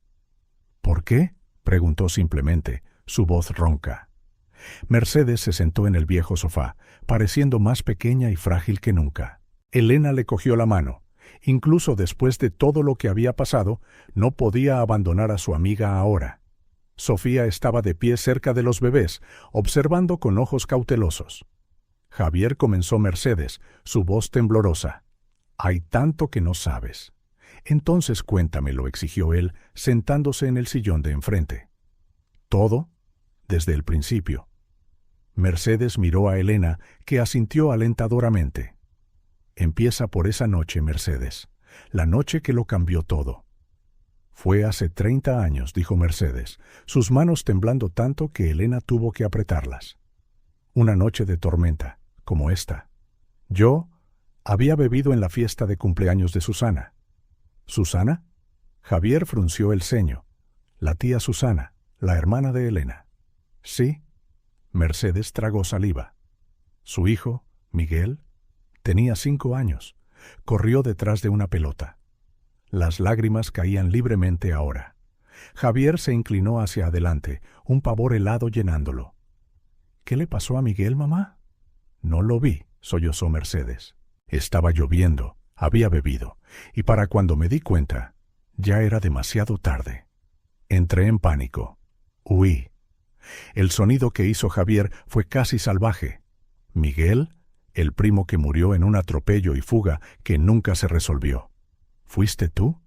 S1: «¿Por qué?», preguntó simplemente, su voz ronca. Mercedes se sentó en el viejo sofá, pareciendo más pequeña y frágil que nunca. Elena le cogió la mano. Incluso después de todo lo que había pasado, no podía abandonar a su amiga ahora. Sofía estaba de pie cerca de los bebés, observando con ojos cautelosos. «Javier», comenzó Mercedes, su voz temblorosa. «Hay tanto que no sabes». «Entonces cuéntamelo», exigió él, sentándose en el sillón de enfrente. «¿Todo? Desde el principio». Mercedes miró a Elena, que asintió alentadoramente. «Empieza por esa noche, Mercedes, la noche que lo cambió todo». «Fue hace 30 años», dijo Mercedes, sus manos temblando tanto que Elena tuvo que apretarlas. «Una noche de tormenta, como esta. Yo había bebido en la fiesta de cumpleaños de Susana». «¿Susana?». Javier frunció el ceño. «La tía Susana, la hermana de Elena». «Sí». Mercedes tragó saliva. «Su hijo, Miguel, tenía 5 años. Corrió detrás de una pelota». Las lágrimas caían libremente ahora. Javier se inclinó hacia adelante, un pavor helado llenándolo. «¿Qué le pasó a Miguel, mamá?». «No lo vi», sollozó Mercedes. «Estaba lloviendo, había bebido, y para cuando me di cuenta, ya era demasiado tarde. Entré en pánico. Huí». El sonido que hizo Javier fue casi salvaje. «Miguel, el primo que murió en un atropello y fuga que nunca se resolvió. ¿Fuiste tú?».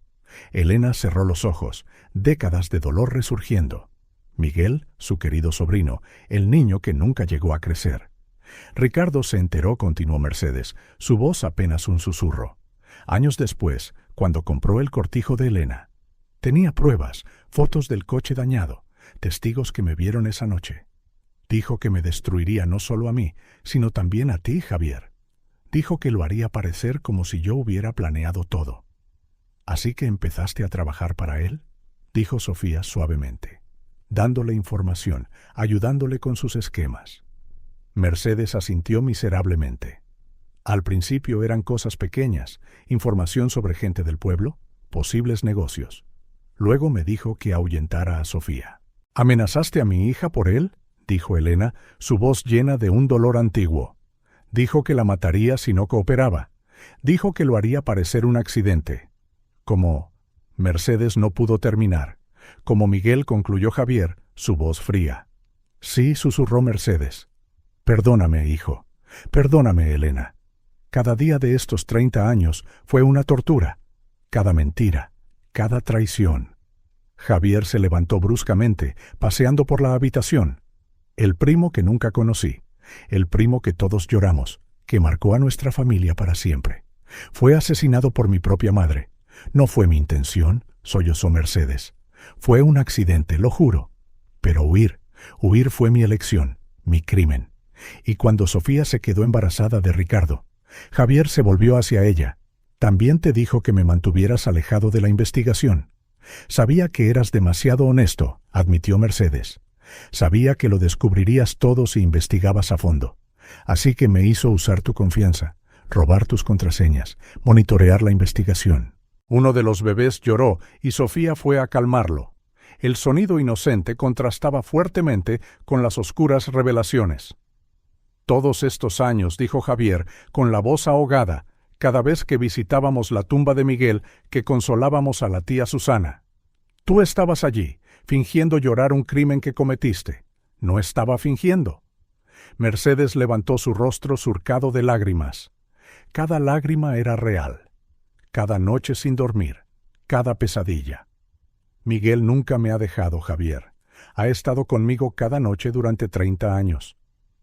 S1: Elena cerró los ojos, décadas de dolor resurgiendo. Miguel, su querido sobrino, el niño que nunca llegó a crecer. Ricardo se enteró, continuó Mercedes, su voz apenas un susurro. Años después, cuando compró el cortijo de Elena. Tenía pruebas, fotos del coche dañado, testigos que me vieron esa noche. Dijo que me destruiría no solo a mí, sino también a ti, Javier. Dijo que lo haría parecer como si yo hubiera planeado todo. «¿Así que empezaste a trabajar para él?», dijo Sofía suavemente, dándole información, ayudándole con sus esquemas. Mercedes asintió miserablemente. Al principio eran cosas pequeñas, información sobre gente del pueblo, posibles negocios. Luego me dijo que ahuyentara a Sofía. «¿Amenazaste a mi hija por él?», dijo Elena, su voz llena de un dolor antiguo. «Dijo que la mataría si no cooperaba. Dijo que lo haría parecer un accidente». Como Mercedes no pudo terminar. Como Miguel, concluyó Javier, su voz fría. «Sí», susurró Mercedes. «Perdóname, hijo. Perdóname, Elena. Cada día de estos 30 años fue una tortura. Cada mentira, cada traición». Javier se levantó bruscamente, paseando por la habitación. «El primo que nunca conocí, el primo que todos lloramos, que marcó a nuestra familia para siempre. Fue asesinado por mi propia madre. No fue mi intención, sollozó Mercedes. Fue un accidente, lo juro. Pero huir fue mi elección, mi crimen. Y cuando Sofía se quedó embarazada de Ricardo, Javier se volvió hacia ella. También te dijo que me mantuvieras alejado de la investigación. Sabía que eras demasiado honesto, admitió Mercedes. Sabía que lo descubrirías todo si investigabas a fondo. Así que me hizo usar tu confianza, robar tus contraseñas, monitorear la investigación. Uno de los bebés lloró y Sofía fue a calmarlo. El sonido inocente contrastaba fuertemente con las oscuras revelaciones. Todos estos años, dijo Javier, con la voz ahogada, cada vez que visitábamos la tumba de Miguel, que consolábamos a la tía Susana. Tú estabas allí, fingiendo llorar un crimen que cometiste. No estaba fingiendo. Mercedes levantó su rostro surcado de lágrimas. Cada lágrima era real. Cada noche sin dormir. Cada pesadilla. Miguel nunca me ha dejado, Javier. Ha estado conmigo cada noche durante 30 años.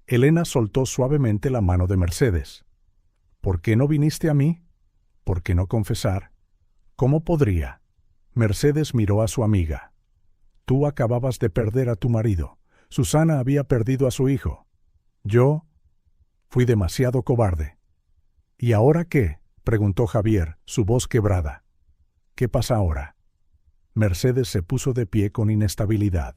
S1: Elena soltó suavemente la mano de Mercedes. ¿Por qué no viniste a mí? ¿Por qué no confesar? ¿Cómo podría? Mercedes miró a su amiga. Tú acababas de perder a tu marido. Susana había perdido a su hijo. Yo fui demasiado cobarde. ¿Y ahora qué? Preguntó Javier, su voz quebrada. ¿Qué pasa ahora? Mercedes se puso de pie con inestabilidad.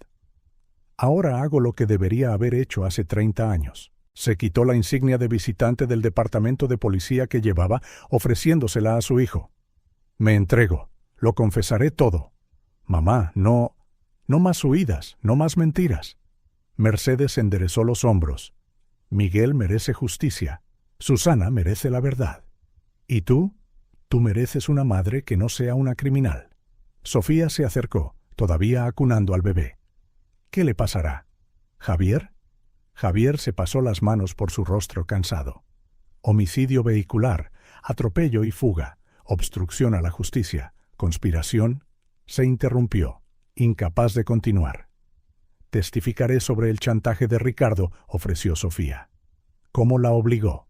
S1: Ahora hago lo que debería haber hecho hace 30 años. Se quitó la insignia de visitante del departamento de policía que llevaba, ofreciéndosela a su hijo. Me entrego. Lo confesaré todo. Mamá, no más huidas, no más mentiras. Mercedes enderezó los hombros. Miguel merece justicia. Susana merece la verdad. ¿Y tú? Tú mereces una madre que no sea una criminal. Sofía se acercó, todavía acunando al bebé. ¿Qué le pasará? ¿Javier? Javier se pasó las manos por su rostro cansado. Homicidio vehicular, atropello y fuga, obstrucción a la justicia, conspiración. Se interrumpió, incapaz de continuar. Testificaré sobre el chantaje de Ricardo, ofreció Sofía. ¿Cómo la obligó?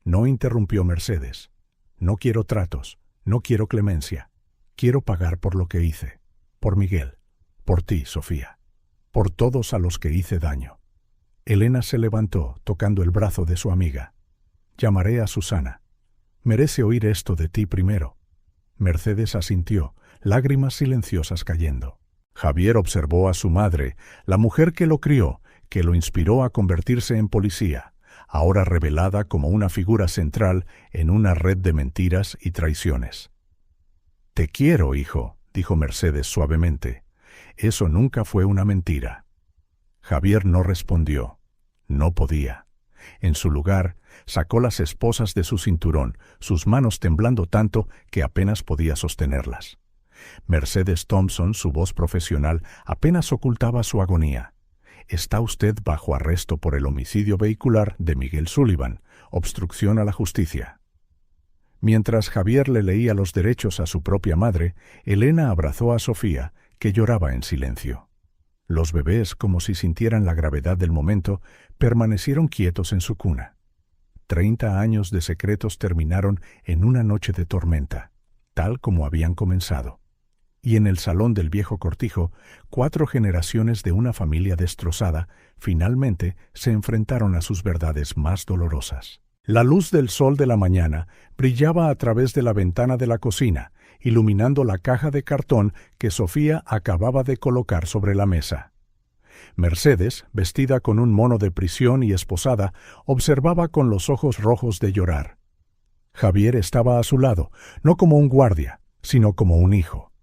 S1: No, interrumpió Mercedes. No quiero tratos, no quiero clemencia. Quiero pagar por lo que hice. Por Miguel. Por ti, Sofía. Por todos a los que hice daño. Elena se levantó, tocando el brazo de su amiga. Llamaré a Susana. Merece oír esto de ti primero. Mercedes asintió, lágrimas silenciosas cayendo. Javier observó a su madre, la mujer que lo crió, que lo inspiró a convertirse en policía, ahora revelada como una figura central en una red de mentiras y traiciones. Te quiero, hijo, dijo Mercedes suavemente. Eso nunca fue una mentira. Javier no respondió. No podía. En su lugar, sacó las esposas de su cinturón, sus manos temblando tanto que apenas podía sostenerlas. Mercedes Thompson, su voz profesional, apenas ocultaba su agonía. Está usted bajo arresto por el homicidio vehicular de Miguel Sullivan, obstrucción a la justicia. Mientras Javier le leía los derechos a su propia madre, Elena abrazó a Sofía, que lloraba en silencio. Los bebés, como si sintieran la gravedad del momento, permanecieron quietos en su cuna. 30 años de secretos terminaron en una noche de tormenta, tal como habían comenzado. Y en el salón del viejo cortijo, 4 generaciones de una familia destrozada finalmente se enfrentaron a sus verdades más dolorosas. La luz del sol de la mañana brillaba a través de la ventana de la cocina, iluminando la caja de cartón que Sofía acababa de colocar sobre la mesa. Mercedes, vestida con un mono de prisión y esposada, observaba con los ojos rojos de llorar. Javier estaba a su lado, no como un guardia, sino como un hijo.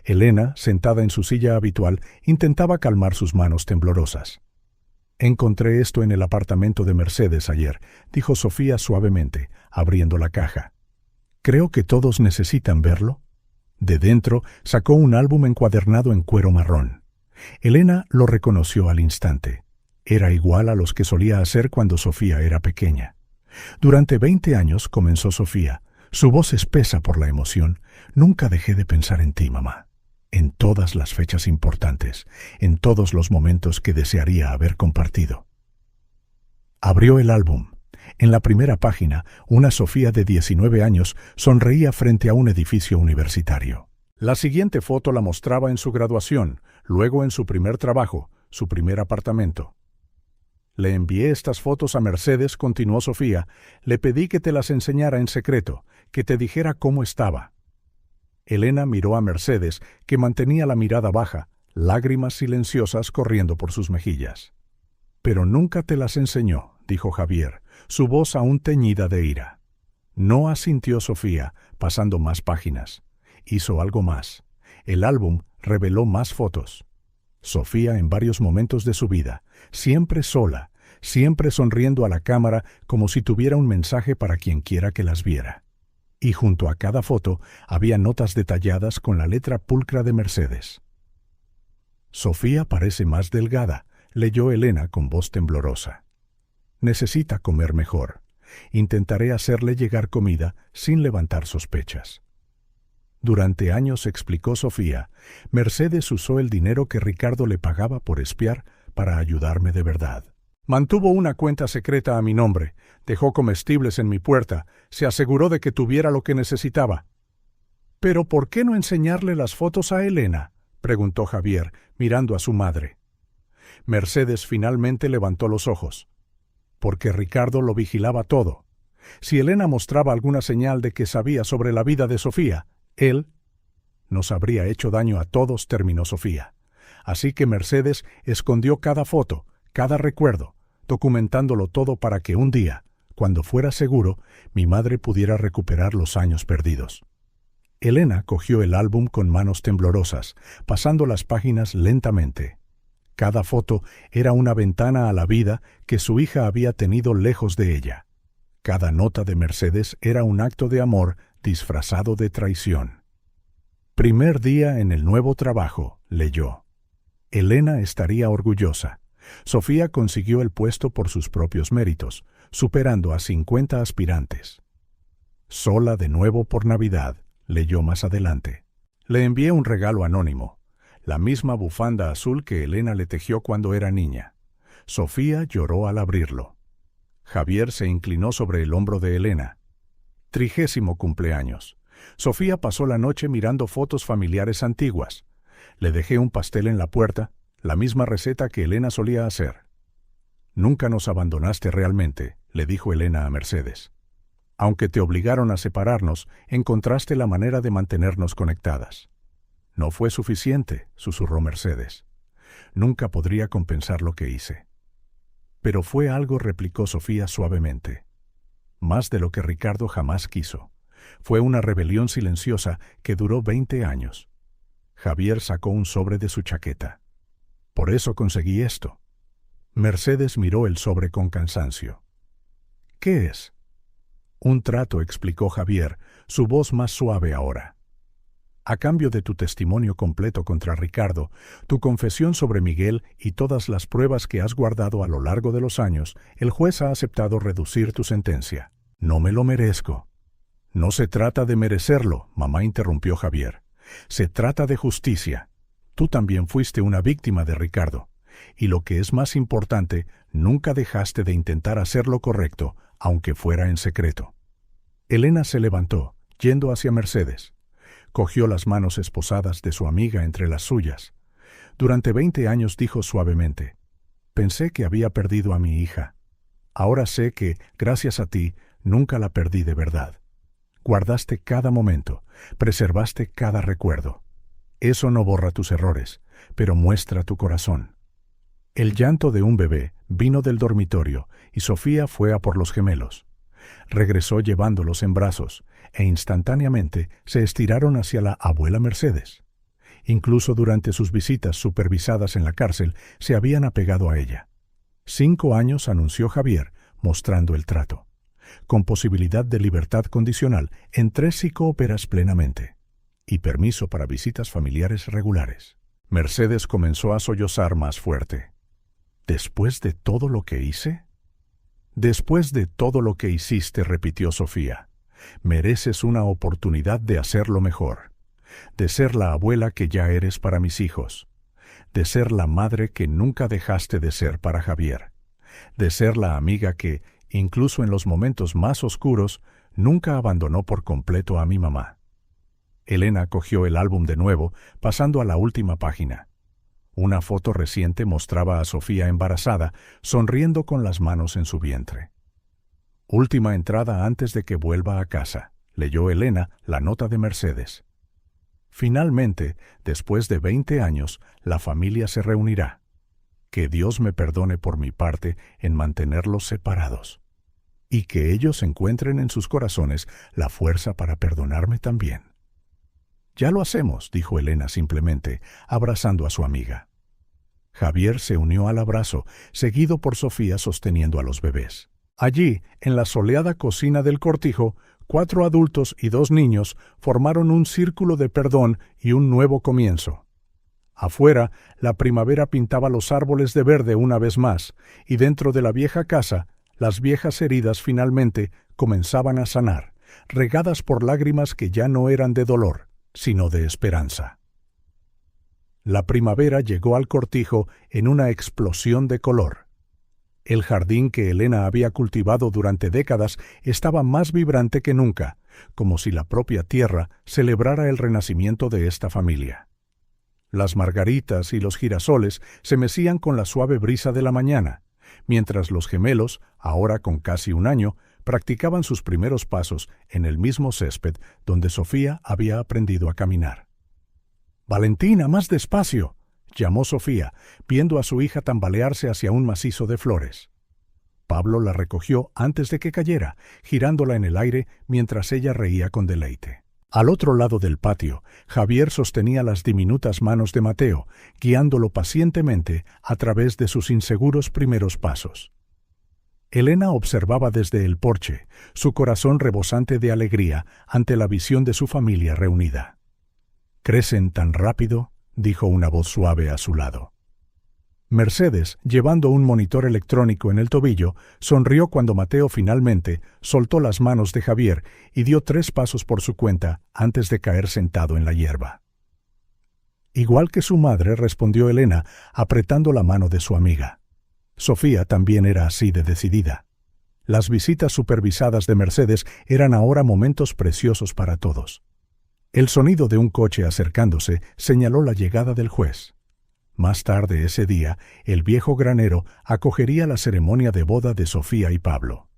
S1: Elena, sentada en su silla habitual, intentaba calmar sus manos temblorosas. «Encontré esto en el apartamento de Mercedes ayer», dijo Sofía suavemente, abriendo la caja. «Creo que todos necesitan verlo». De dentro sacó un álbum encuadernado en cuero marrón. Elena lo reconoció al instante. Era igual a los que solía hacer cuando Sofía era pequeña. «Durante 20 años», comenzó Sofía, su voz espesa por la emoción, «nunca dejé de pensar en ti, mamá. En todas las fechas importantes, en todos los momentos que desearía haber compartido». Abrió el álbum. En la primera página, una Sofía de 19 años sonreía frente a un edificio universitario. La siguiente foto la mostraba en su graduación, luego en su primer trabajo, su primer apartamento. Le envié estas fotos a Mercedes, continuó Sofía. Le pedí que te las enseñara en secreto, que te dijera cómo estaba. Elena miró a Mercedes, que mantenía la mirada baja, lágrimas silenciosas corriendo por sus mejillas. Pero nunca te las enseñó, dijo Javier, su voz aún teñida de ira. No asintió Sofía, pasando más páginas. Hizo algo más. El álbum reveló más fotos. Sofía en varios momentos de su vida, siempre sola, siempre sonriendo a la cámara como si tuviera un mensaje para quien quiera que las viera. Y junto a cada foto había notas detalladas con la letra pulcra de Mercedes. Sofía parece más delgada, leyó Elena con voz temblorosa. Necesita comer mejor. Intentaré hacerle llegar comida sin levantar sospechas. Durante años, explicó Sofía, Mercedes usó el dinero que Ricardo le pagaba por espiar para ayudarme de verdad. Mantuvo una cuenta secreta a mi nombre, dejó comestibles en mi puerta, se aseguró de que tuviera lo que necesitaba. «¿Pero por qué no enseñarle las fotos a Elena?», preguntó Javier, mirando a su madre. Mercedes finalmente levantó los ojos. Porque Ricardo lo vigilaba todo. Si Elena mostraba alguna señal de que sabía sobre la vida de Sofía, él nos habría hecho daño a todos, terminó Sofía. Así que Mercedes escondió cada foto, cada recuerdo, documentándolo todo para que un día, cuando fuera seguro, mi madre pudiera recuperar los años perdidos. Elena cogió el álbum con manos temblorosas, pasando las páginas lentamente. Cada foto era una ventana a la vida que su hija había tenido lejos de ella. Cada nota de Mercedes era un acto de amor disfrazado de traición. Primer día en el nuevo trabajo, leyó. Elena estaría orgullosa. Sofía consiguió el puesto por sus propios méritos, superando a 50 aspirantes. Sola de nuevo por Navidad, leyó más adelante. Le envié un regalo anónimo, la misma bufanda azul que Elena le tejió cuando era niña. Sofía lloró al abrirlo. Javier se inclinó sobre el hombro de Elena. 30º cumpleaños. Sofía pasó la noche mirando fotos familiares antiguas. Le dejé un pastel en la puerta, la misma receta que Elena solía hacer. Nunca nos abandonaste realmente, le dijo Elena a Mercedes. Aunque te obligaron a separarnos, encontraste la manera de mantenernos conectadas. No fue suficiente, susurró Mercedes. Nunca podría compensar lo que hice. Pero fue algo, replicó Sofía suavemente. Más de lo que Ricardo jamás quiso. Fue una rebelión silenciosa que duró 20 años. Javier sacó un sobre de su chaqueta. Por eso conseguí esto. Mercedes miró el sobre con cansancio. ¿Qué es? Un trato, explicó Javier, su voz más suave ahora. A cambio de tu testimonio completo contra Ricardo, tu confesión sobre Miguel y todas las pruebas que has guardado a lo largo de los años, el juez ha aceptado reducir tu sentencia. No me lo merezco. No se trata de merecerlo, mamá, interrumpió Javier. Se trata de justicia. Tú también fuiste una víctima de Ricardo. Y lo que es más importante, nunca dejaste de intentar hacer lo correcto, aunque fuera en secreto. Elena se levantó, yendo hacia Mercedes. Cogió las manos esposadas de su amiga entre las suyas. Durante 20 años dijo suavemente, pensé que había perdido a mi hija. Ahora sé que, gracias a ti, nunca la perdí de verdad. Guardaste cada momento, preservaste cada recuerdo. Eso no borra tus errores, pero muestra tu corazón. El llanto de un bebé vino del dormitorio y Sofía fue a por los gemelos. Regresó llevándolos en brazos e instantáneamente se estiraron hacia la abuela Mercedes. Incluso durante sus visitas supervisadas en la cárcel se habían apegado a ella. 5 años, anunció Javier, mostrando el trato. Con posibilidad de libertad condicional en 3 si cooperas plenamente. Y permiso para visitas familiares regulares. Mercedes comenzó a sollozar más fuerte. ¿Después de todo lo que hice? Después de todo lo que hiciste, repitió Sofía, mereces una oportunidad de hacerlo mejor, de ser la abuela que ya eres para mis hijos, de ser la madre que nunca dejaste de ser para Javier, de ser la amiga que, incluso en los momentos más oscuros, nunca abandonó por completo a mi mamá. Elena cogió el álbum de nuevo, pasando a la última página. Una foto reciente mostraba a Sofía embarazada, sonriendo con las manos en su vientre. Última entrada antes de que vuelva a casa, leyó Elena la nota de Mercedes. Finalmente, después de 20 años, la familia se reunirá. Que Dios me perdone por mi parte en mantenerlos separados. Y que ellos encuentren en sus corazones la fuerza para perdonarme también. Ya lo hacemos, dijo Elena simplemente, abrazando a su amiga. Javier se unió al abrazo, seguido por Sofía sosteniendo a los bebés. Allí, en la soleada cocina del cortijo, 4 adultos y 2 niños formaron un círculo de perdón y un nuevo comienzo. Afuera, la primavera pintaba los árboles de verde una vez más, y dentro de la vieja casa, las viejas heridas finalmente comenzaban a sanar, regadas por lágrimas que ya no eran de dolor, sino de esperanza. La primavera llegó al cortijo en una explosión de color. El jardín que Elena había cultivado durante décadas estaba más vibrante que nunca, como si la propia tierra celebrara el renacimiento de esta familia. Las margaritas y los girasoles se mecían con la suave brisa de la mañana, mientras los gemelos, ahora con casi 1 año, practicaban sus primeros pasos en el mismo césped donde Sofía había aprendido a caminar. «Valentina, más despacio», llamó Sofía, viendo a su hija tambalearse hacia un macizo de flores. Pablo la recogió antes de que cayera, girándola en el aire mientras ella reía con deleite. Al otro lado del patio, Javier sostenía las diminutas manos de Mateo, guiándolo pacientemente a través de sus inseguros primeros pasos. Elena observaba desde el porche, su corazón rebosante de alegría ante la visión de su familia reunida. «¿Crecen tan rápido?», dijo una voz suave a su lado. Mercedes, llevando un monitor electrónico en el tobillo, sonrió cuando Mateo finalmente soltó las manos de Javier y dio 3 pasos por su cuenta antes de caer sentado en la hierba. Igual que su madre, respondió Elena, apretando la mano de su amiga. Sofía también era así de decidida. Las visitas supervisadas de Mercedes eran ahora momentos preciosos para todos. El sonido de un coche acercándose señaló la llegada del juez. Más tarde ese día, el viejo granero acogería la ceremonia de boda de Sofía y Pablo.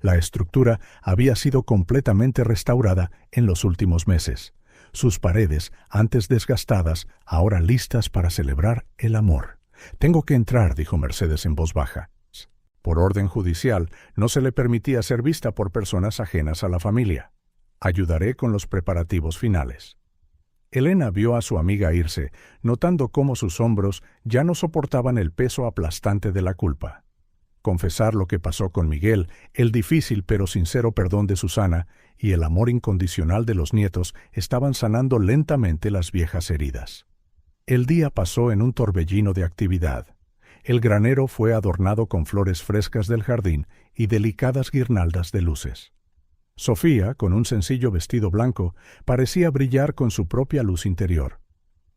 S1: La estructura había sido completamente restaurada en los últimos meses. Sus paredes, antes desgastadas, ahora listas para celebrar el amor. «Tengo que entrar», dijo Mercedes en voz baja. Por orden judicial, no se le permitía ser vista por personas ajenas a la familia. «Ayudaré con los preparativos finales». Elena vio a su amiga irse, notando cómo sus hombros ya no soportaban el peso aplastante de la culpa. Confesar lo que pasó con Miguel, el difícil pero sincero perdón de Susana y el amor incondicional de los nietos estaban sanando lentamente las viejas heridas. El día pasó en un torbellino de actividad. El granero fue adornado con flores frescas del jardín y delicadas guirnaldas de luces. Sofía, con un sencillo vestido blanco, parecía brillar con su propia luz interior.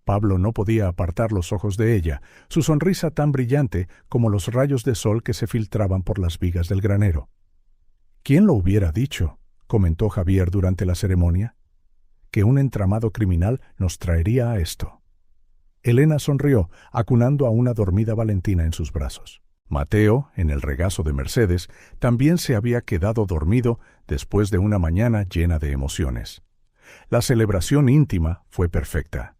S1: Pablo no podía apartar los ojos de ella, su sonrisa tan brillante como los rayos de sol que se filtraban por las vigas del granero. «¿Quién lo hubiera dicho?», comentó Javier durante la ceremonia, «que un entramado criminal nos traería a esto». Elena sonrió, acunando a una dormida Valentina en sus brazos. Mateo, en el regazo de Mercedes, también se había quedado dormido después de una mañana llena de emociones. La celebración íntima fue perfecta.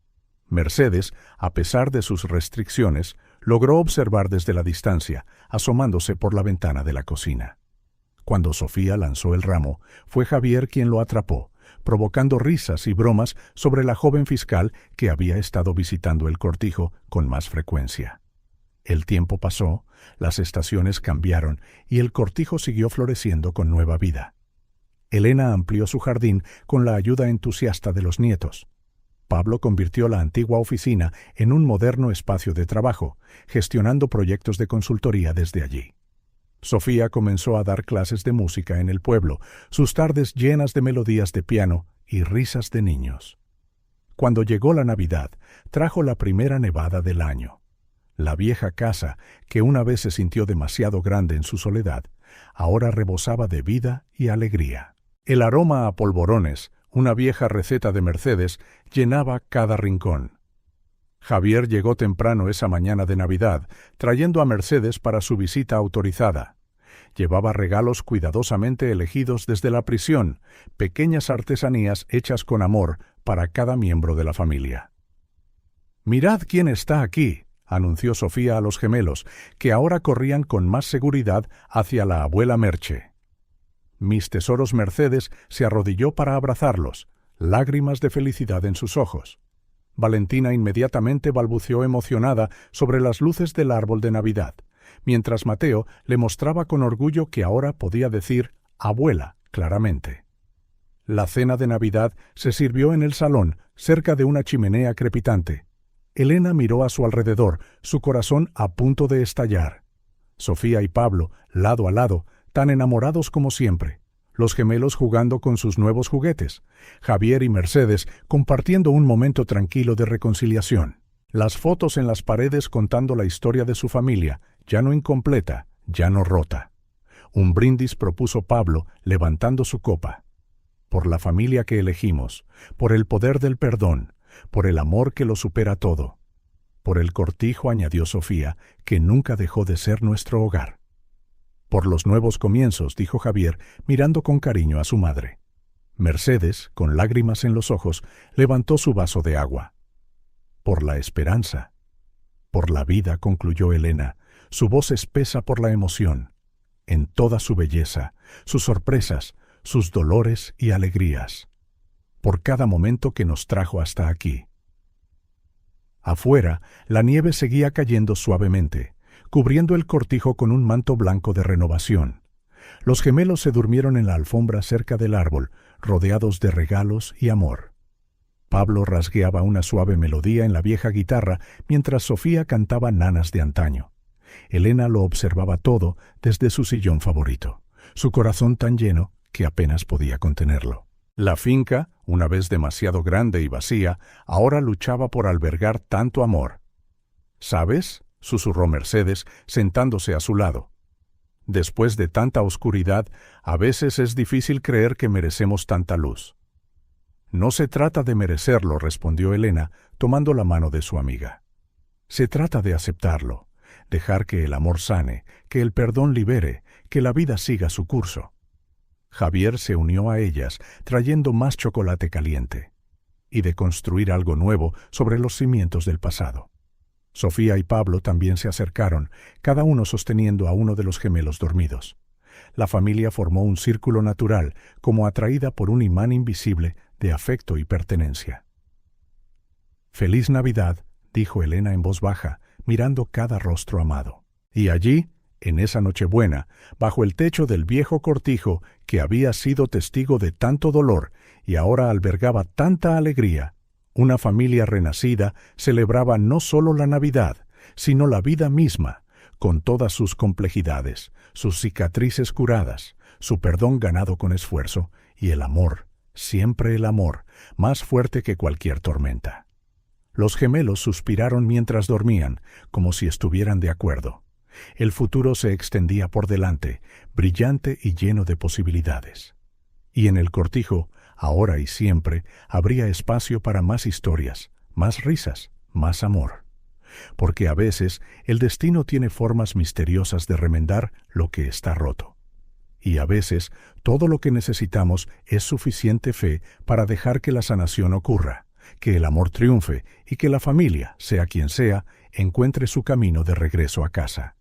S1: Mercedes, a pesar de sus restricciones, logró observar desde la distancia, asomándose por la ventana de la cocina. Cuando Sofía lanzó el ramo, fue Javier quien lo atrapó, provocando risas y bromas sobre la joven fiscal que había estado visitando el cortijo con más frecuencia. El tiempo pasó, las estaciones cambiaron y el cortijo siguió floreciendo con nueva vida. Elena amplió su jardín con la ayuda entusiasta de los nietos. Pablo convirtió la antigua oficina en un moderno espacio de trabajo, gestionando proyectos de consultoría desde allí. Sofía comenzó a dar clases de música en el pueblo, sus tardes llenas de melodías de piano y risas de niños. Cuando llegó la Navidad, trajo la primera nevada del año. La vieja casa, que una vez se sintió demasiado grande en su soledad, ahora rebosaba de vida y alegría. El aroma a polvorones, Una vieja receta de Mercedes llenaba cada rincón. Javier llegó temprano esa mañana de Navidad, trayendo a Mercedes para su visita autorizada. Llevaba regalos cuidadosamente elegidos desde la prisión, pequeñas artesanías hechas con amor para cada miembro de la familia. «Mirad quién está aquí», anunció Sofía a los gemelos, que ahora corrían con más seguridad hacia la abuela Merche. Mis tesoros Mercedes se arrodilló para abrazarlos, lágrimas de felicidad en sus ojos. Valentina inmediatamente balbuceó emocionada sobre las luces del árbol de Navidad, mientras Mateo le mostraba con orgullo que ahora podía decir «abuela» claramente. La cena de Navidad se sirvió en el salón, cerca de una chimenea crepitante. Elena miró a su alrededor, su corazón a punto de estallar. Sofía y Pablo, lado a lado, tan enamorados como siempre. Los gemelos jugando con sus nuevos juguetes. Javier y Mercedes compartiendo un momento tranquilo de reconciliación. Las fotos en las paredes contando la historia de su familia, ya no incompleta, ya no rota. Un brindis propuso Pablo, levantando su copa. Por la familia que elegimos, por el poder del perdón, por el amor que lo supera todo. Por el cortijo, añadió Sofía, que nunca dejó de ser nuestro hogar. Por los nuevos comienzos, dijo Javier, mirando con cariño a su madre. Mercedes, con lágrimas en los ojos, levantó su vaso de agua. Por la esperanza. Por la vida, concluyó Elena, su voz espesa por la emoción, en toda su belleza, sus sorpresas, sus dolores y alegrías. Por cada momento que nos trajo hasta aquí. Afuera, la nieve seguía cayendo suavemente, cubriendo el cortijo con un manto blanco de renovación. Los gemelos se durmieron en la alfombra cerca del árbol, rodeados de regalos y amor. Pablo rasgueaba una suave melodía en la vieja guitarra mientras Sofía cantaba nanas de antaño. Elena lo observaba todo desde su sillón favorito, su corazón tan lleno que apenas podía contenerlo. La finca, una vez demasiado grande y vacía, ahora luchaba por albergar tanto amor. «¿Sabes?», susurró Mercedes, sentándose a su lado. «Después de tanta oscuridad, a veces es difícil creer que merecemos tanta luz». «No se trata de merecerlo», respondió Elena, tomando la mano de su amiga. «Se trata de aceptarlo, dejar que el amor sane, que el perdón libere, que la vida siga su curso». Javier se unió a ellas, trayendo más chocolate caliente, y de construir algo nuevo sobre los cimientos del pasado. Sofía y Pablo también se acercaron, cada uno sosteniendo a uno de los gemelos dormidos. La familia formó un círculo natural, como atraída por un imán invisible de afecto y pertenencia. «Feliz Navidad», dijo Elena en voz baja, mirando cada rostro amado. Y allí, en esa Nochebuena, bajo el techo del viejo cortijo que había sido testigo de tanto dolor y ahora albergaba tanta alegría, una familia renacida celebraba no solo la Navidad, sino la vida misma, con todas sus complejidades, sus cicatrices curadas, su perdón ganado con esfuerzo y el amor, siempre el amor, más fuerte que cualquier tormenta. Los gemelos suspiraron mientras dormían, como si estuvieran de acuerdo. El futuro se extendía por delante, brillante y lleno de posibilidades. Y en el cortijo, ahora y siempre, habría espacio para más historias, más risas, más amor. Porque a veces el destino tiene formas misteriosas de remendar lo que está roto. Y a veces todo lo que necesitamos es suficiente fe para dejar que la sanación ocurra, que el amor triunfe y que la familia, sea quien sea, encuentre su camino de regreso a casa.